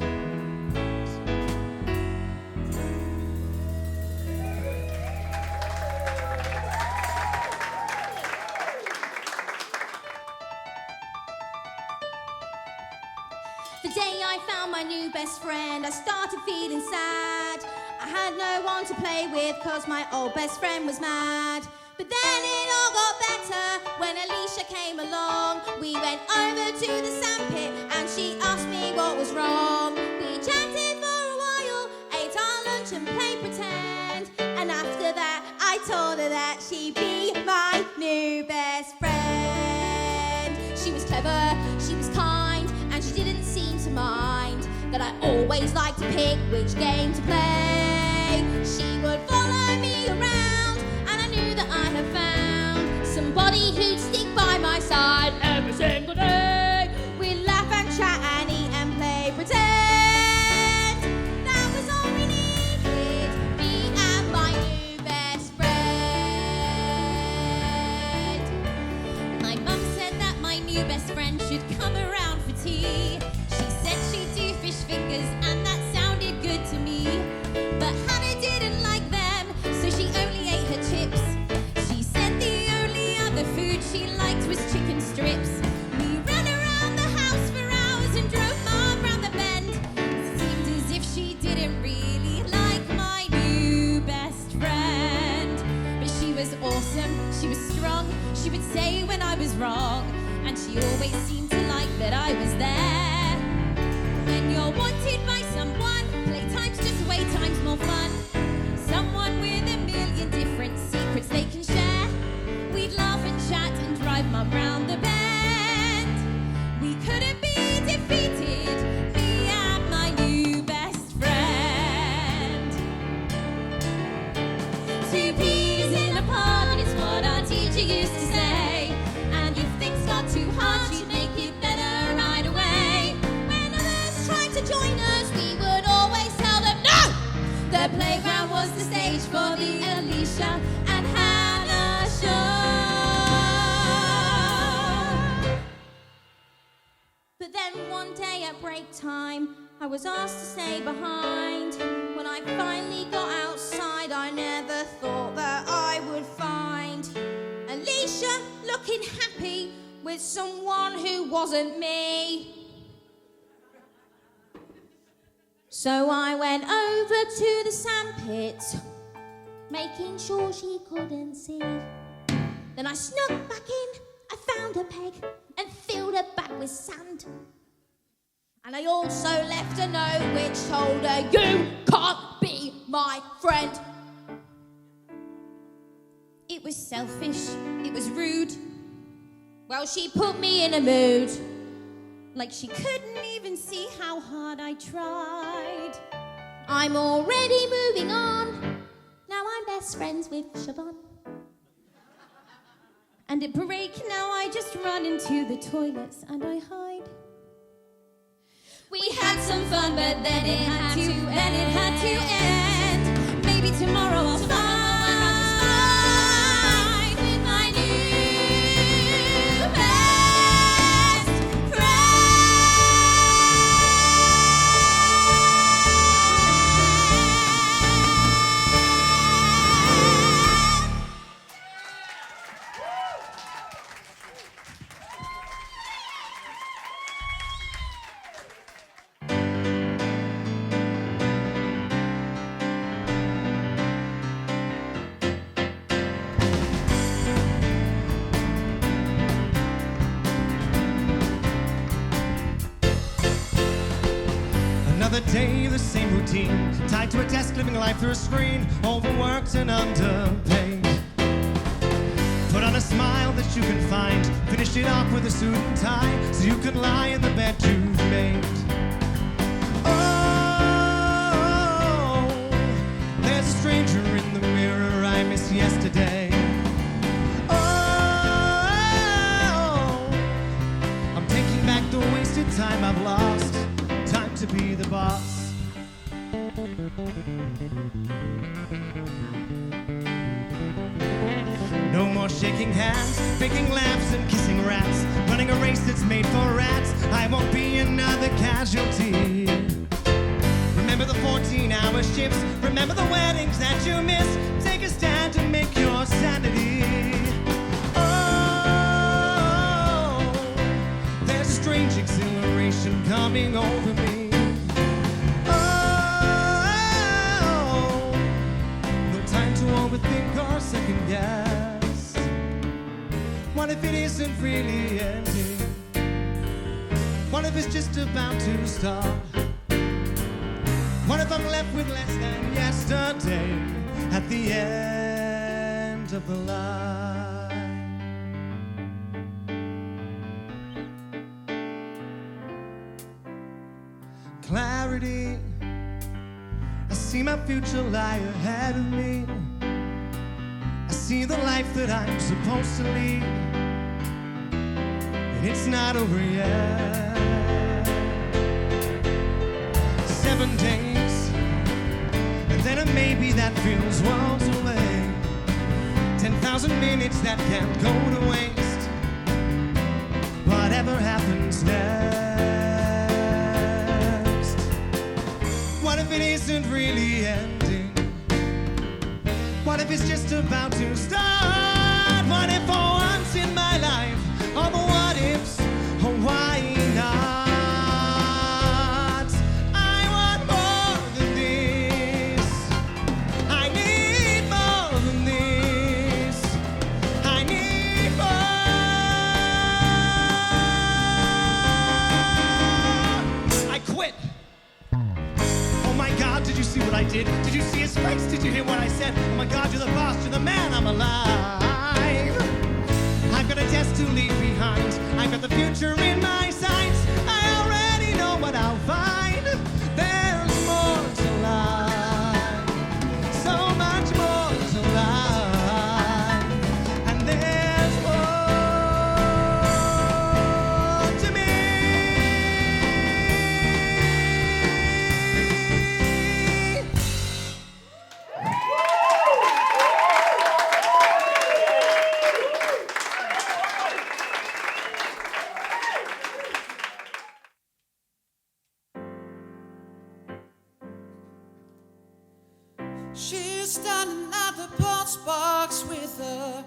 The day I found my new best friend, I started feeling sad. I had no one to play with, cause my old best friend was mad. But then it all got better when Alicia came along. We went over to the sandpit and she asked me what was wrong. We chatted for a while, ate our lunch and played pretend. And after that I told her that she'd be my new best friend. She was clever, she was kind, and she didn't seem to mind that I always liked to pick which game to play. She would follow me around, and I knew that I had found somebody who'd stick by my side every single day. We'd laugh and chat and eat and play pretend. That was all we needed, me and my new best friend. My mum said that my new best friend should come around for tea. She said she'd do fish fingers and that sounded good to me. But Hannah didn't like them, so she only ate her chips. She said the only other food she liked was chicken strips. We ran around the house for hours and drove Mom round the bend. It seemed as if she didn't really like my new best friend. But she was awesome, she was strong, she would say when I was wrong, and she always seemed to like that I was there. When you're wanted by someone, playtime's just way times more fun. Someone with a million different secrets they can share. We'd laugh and chat and drive Mum round the bend. We couldn't be defeated, me and my new best friend. Two peas in a pod is what our teacher used to say. And if things got too hard, she'd make it better right away. When others tried to join us, we would always tell them no! The playground was the stage for the Alicia and Hannah show. But then one day at break time, I was asked to stay behind. When I finally got outside, I never thought that I would find Alicia looking happy with someone who wasn't me. So I went over to the sandpit, making sure she couldn't see. Then I snuck back in, I found a peg and filled her back with sand. And I also left a note which told her, you can't be my friend. It was selfish, it was rude. Well, she put me in a mood. Like she couldn't even see how hard I tried. I'm already moving on. Now I'm best friends with Siobhan. And at break now I just run into the toilets and I hide. We had some fun, but then it had to end. Maybe tomorrow I'll find my new best Another day, the same routine. Tied to a desk, living life through a screen. Overworked and underpaid. Put on a smile that you can find. Finish it off with a suit and tie, so you can lie in the bed you've made. Oh, there's a stranger in the mirror I miss yesterday. Oh, I'm taking back the wasted time I've lost. Time to be the boss. No more shaking hands, faking laughs and kissing rats. Running a race that's made for rats. I won't be another casualty. Remember the 14-hour shifts. Remember the weddings that you missed. Take a stand to make your sanity. Oh, there's a strange exhilaration coming over me. Oh, no time to overthink or second guess. What if it isn't really ending? What if it's just about to start? What if I'm left with less than yesterday at the end of the line? Clarity, I see my future lie ahead of me. I see the life that I'm supposed to lead, and it's not over yet. 7 days, and then a maybe that feels worlds away. 10,000 minutes that can't go to waste. Whatever happens next. What if it isn't really ending? What if it's just about to start? What if for once in my life all the what ifs are why not? See what I did? Did you see his face? Did you hear what I said? Oh my God, you're the boss, you're the man, I'm alive. I've got a test to leave behind. I've got the future in my sights. I already know what I'll find. There's more to life, so much more to life, and there's more to me. She's standing at the post box with a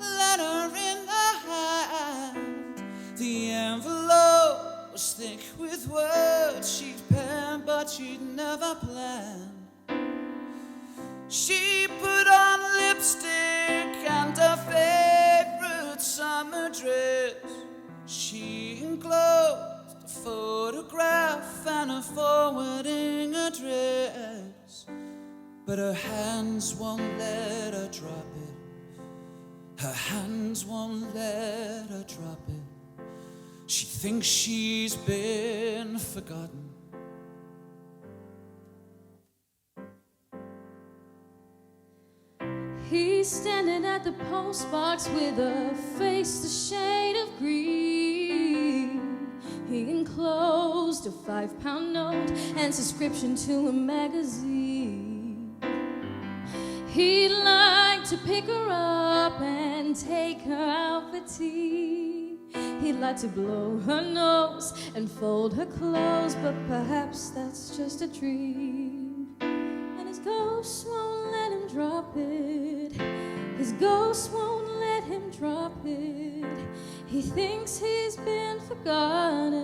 letter in her hand. The envelope was thick with words she'd penned, but she'd never planned. She put on lipstick and her favorite summer dress. She enclosed a photograph and a forwarding address, but her hands won't let her drop it. Her hands won't let her drop it. She thinks she's been forgotten. He's standing at the postbox with a face the shade of green. He enclosed a £5 note and subscription to a magazine. He'd like to pick her up and take her out for tea. He'd like to blow her nose and fold her clothes, but perhaps that's just a dream. And his ghost won't let him drop it. His ghost won't let him drop it. He thinks he's been forgotten.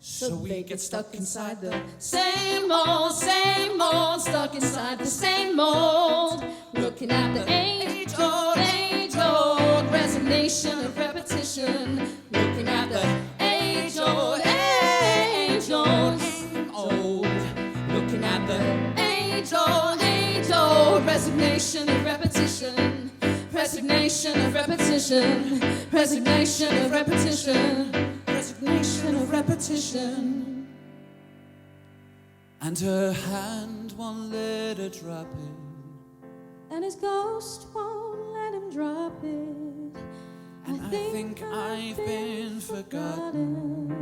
So we get stuck inside the Same old, stuck inside the same mold. Looking at the age-old resignation of repetition. Looking at the age-old looking at the age-old resignation of repetition. Resignation of repetition. Resignation of repetition. Resignation of repetition. and her hand won't let her drop it. And his ghost won't let him drop it. And I think I've been forgotten.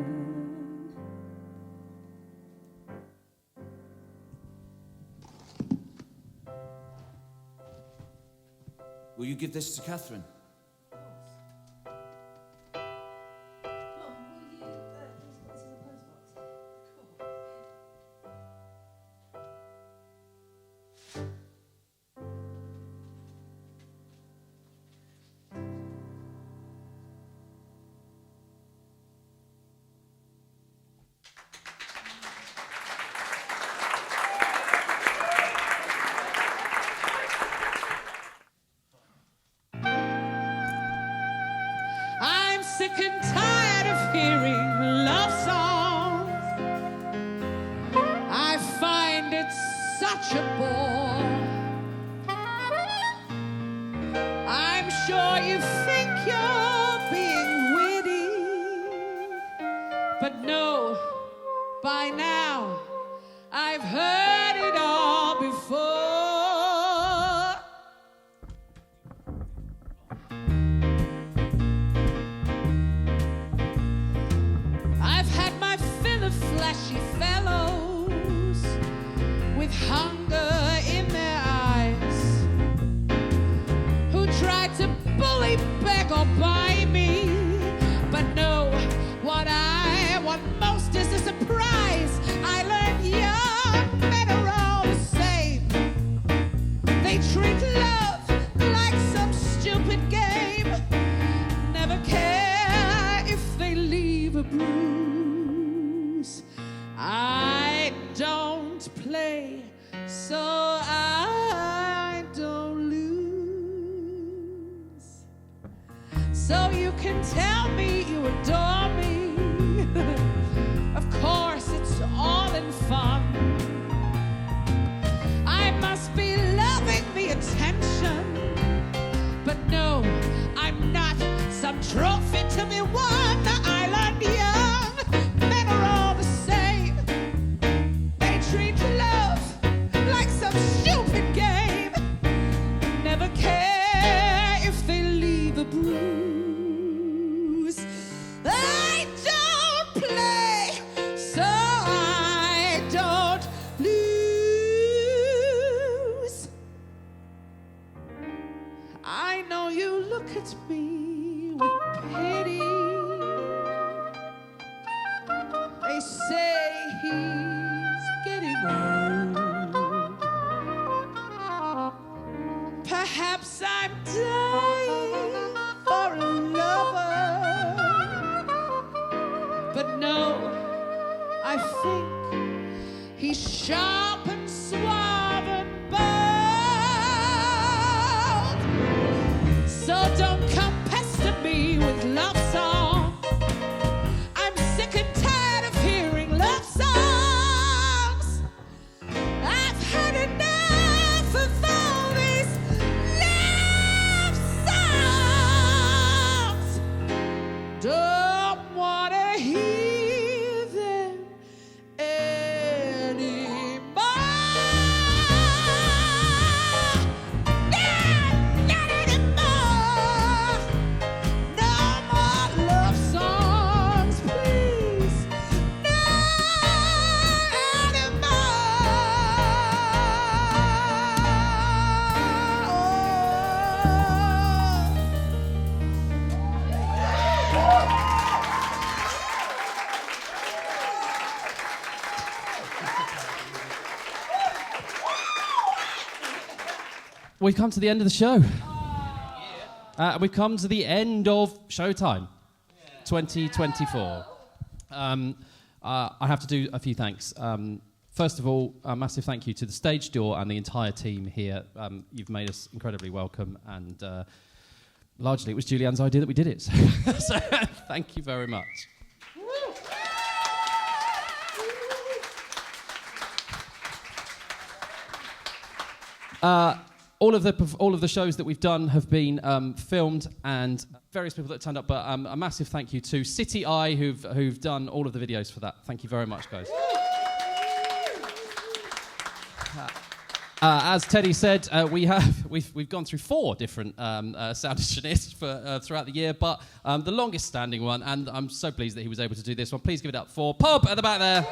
Will you give this to Catherine? Sick and tired of hearing love songs. I find it such a bore. I'm sure you think you're being witty, but no, by now I've heard it all before. Flashy fellows with hunger in their eyes, who tried to bully, beg or buy me, but no, what I want most is a surprise. I learned young men are all the same. They treat love like some stupid game, never care if they leave a bruise. I don't play, so I don't lose. So you can tell me you adore me. Of course, it's all in fun. I must be loving the attention, but no, I'm not some trophy to be won. I learned young men are all the same. Treat love like some stupid game. Never care if they leave a bruise. I don't play, so I don't lose. I know you look at me with pity. They say he's getting old. Perhaps I'm dying for a lover, but no, I think he's sharp and suave and bold. So don't come pester me with love songs. we've come to the end of the show. We've come to the end of Showtime 2024. I have to do a few thanks. First of all, a massive thank you to the stage door and the entire team here. You've made us incredibly welcome, and largely it was Julianne's idea that we did it. So thank you very much. All of the shows that we've done have been filmed, and various people that turned up. But a massive thank you to City Eye who've done all of the videos for that. Thank you very much, guys. As Teddy said, we've gone through 4 different sound engineers throughout the year, but the longest standing one, and I'm so pleased that he was able to do this one. Please give it up for Pop at the back there.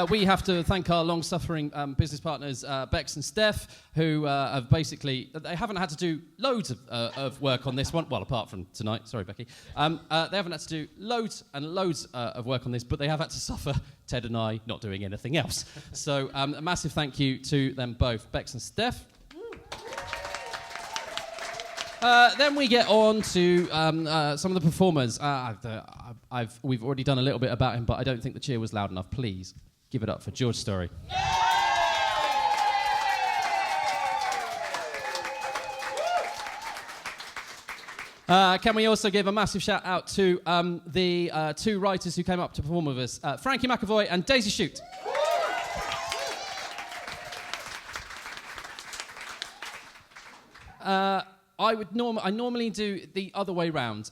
We have to thank our long-suffering business partners, Bex and Steph, who have they haven't had to do loads of work on this one. Well, apart from tonight. Sorry, Becky. They haven't had to do loads and loads of work on this, but they have had to suffer Ted and I not doing anything else. So a massive thank you to them both, Bex and Steph. Then we get on to some of the performers. We've already done a little bit about him, but I don't think the cheer was loud enough. Please give it up for George Story. Can we also give a massive shout out to the 2 writers who came up to perform with us, Frankie McAvoy and Daisy Shute. I normally do the other way round,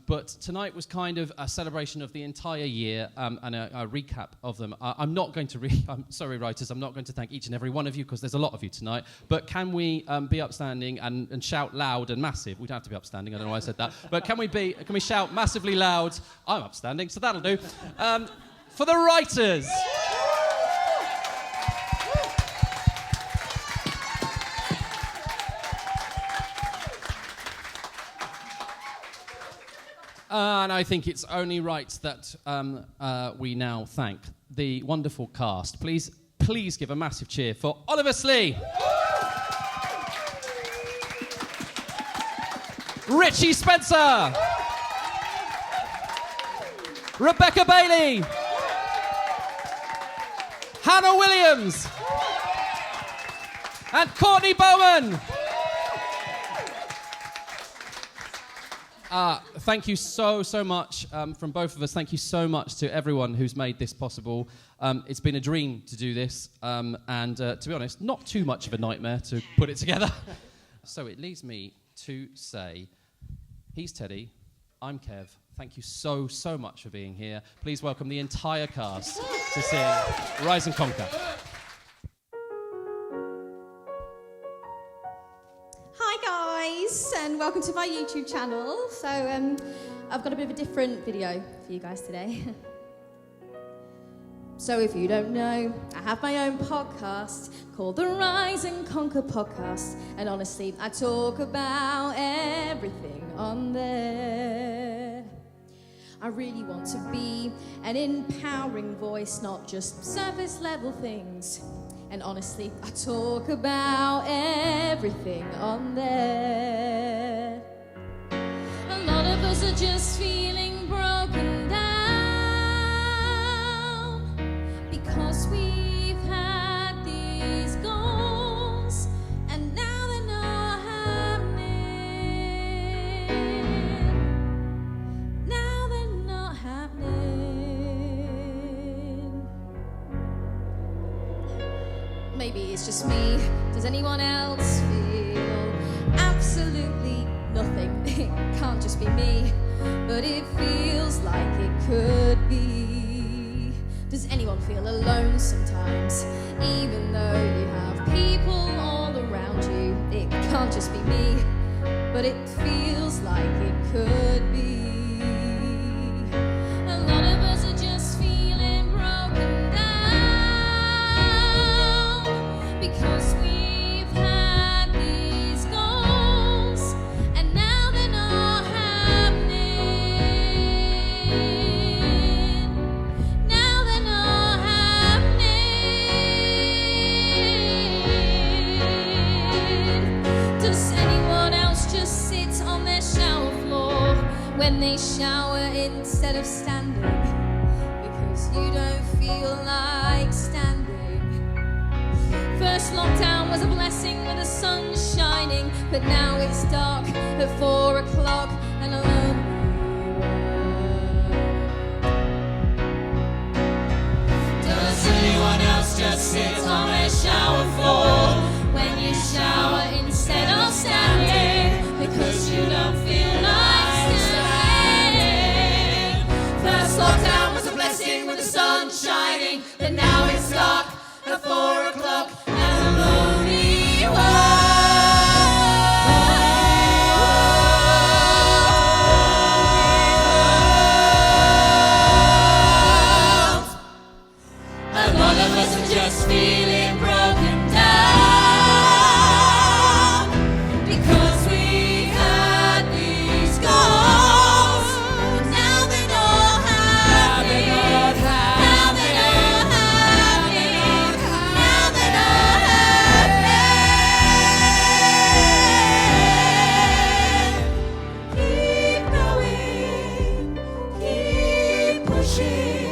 but tonight was kind of a celebration of the entire year and a recap of them. I'm not going to I'm sorry, writers, I'm not going to thank each and every one of you because there's a lot of you tonight, but can we be upstanding and shout loud and massive? We don't have to be upstanding, I don't know why I said that, but can we shout massively loud? I'm upstanding, so that'll do. For the writers! And I think it's only right that we now thank the wonderful cast. Please give a massive cheer for Oliver Slee, Richie Spencer, Rebecca Bailey, Hannah Williams, and Courtney Bowman. Thank you so much from both of us. Thank you so much to everyone who's made this possible. It's been a dream to do this, and to be honest, not too much of a nightmare to put it together. So it leaves me to say, he's Teddy, I'm Kev. Thank you so much for being here. Please welcome the entire cast to sing Rise and Conquer. And welcome to my YouTube channel. So I've got a bit of a different video for you guys today. So if you don't know, I have my own podcast called the Rise and Conquer Podcast, and honestly I talk about everything on there. I really want to be an empowering voice, not just surface level things. And honestly, I talk about everything on there. A lot of us are just feeling broken down because we've had these goals and now they're not happening. Now they're not happening. Maybe it's just me. Does anyone else feel absolutely nothing? It can't just be me, but it feels like it could be. Does anyone feel alone sometimes? Even though you have people all around you, it can't just be me, but it feels like it could be. A lot of us are just feeling broken down because we've had these goals and now they're not happening. Now they're not happening. First lockdown was a blessing with the sun shining, but now it's dark at 4 o'clock and alone. Does anyone else just sit on a shower floor when you shower instead of standing because you don't feel like standing? First lockdown was a blessing with the sun shining, but now it's dark at 4 o'clock and a lonely world. A lot of us are just feeling broken down because we had these goals. Now they're not happening. Now they're not happening. Now they're not happening. Keep going, keep pushing.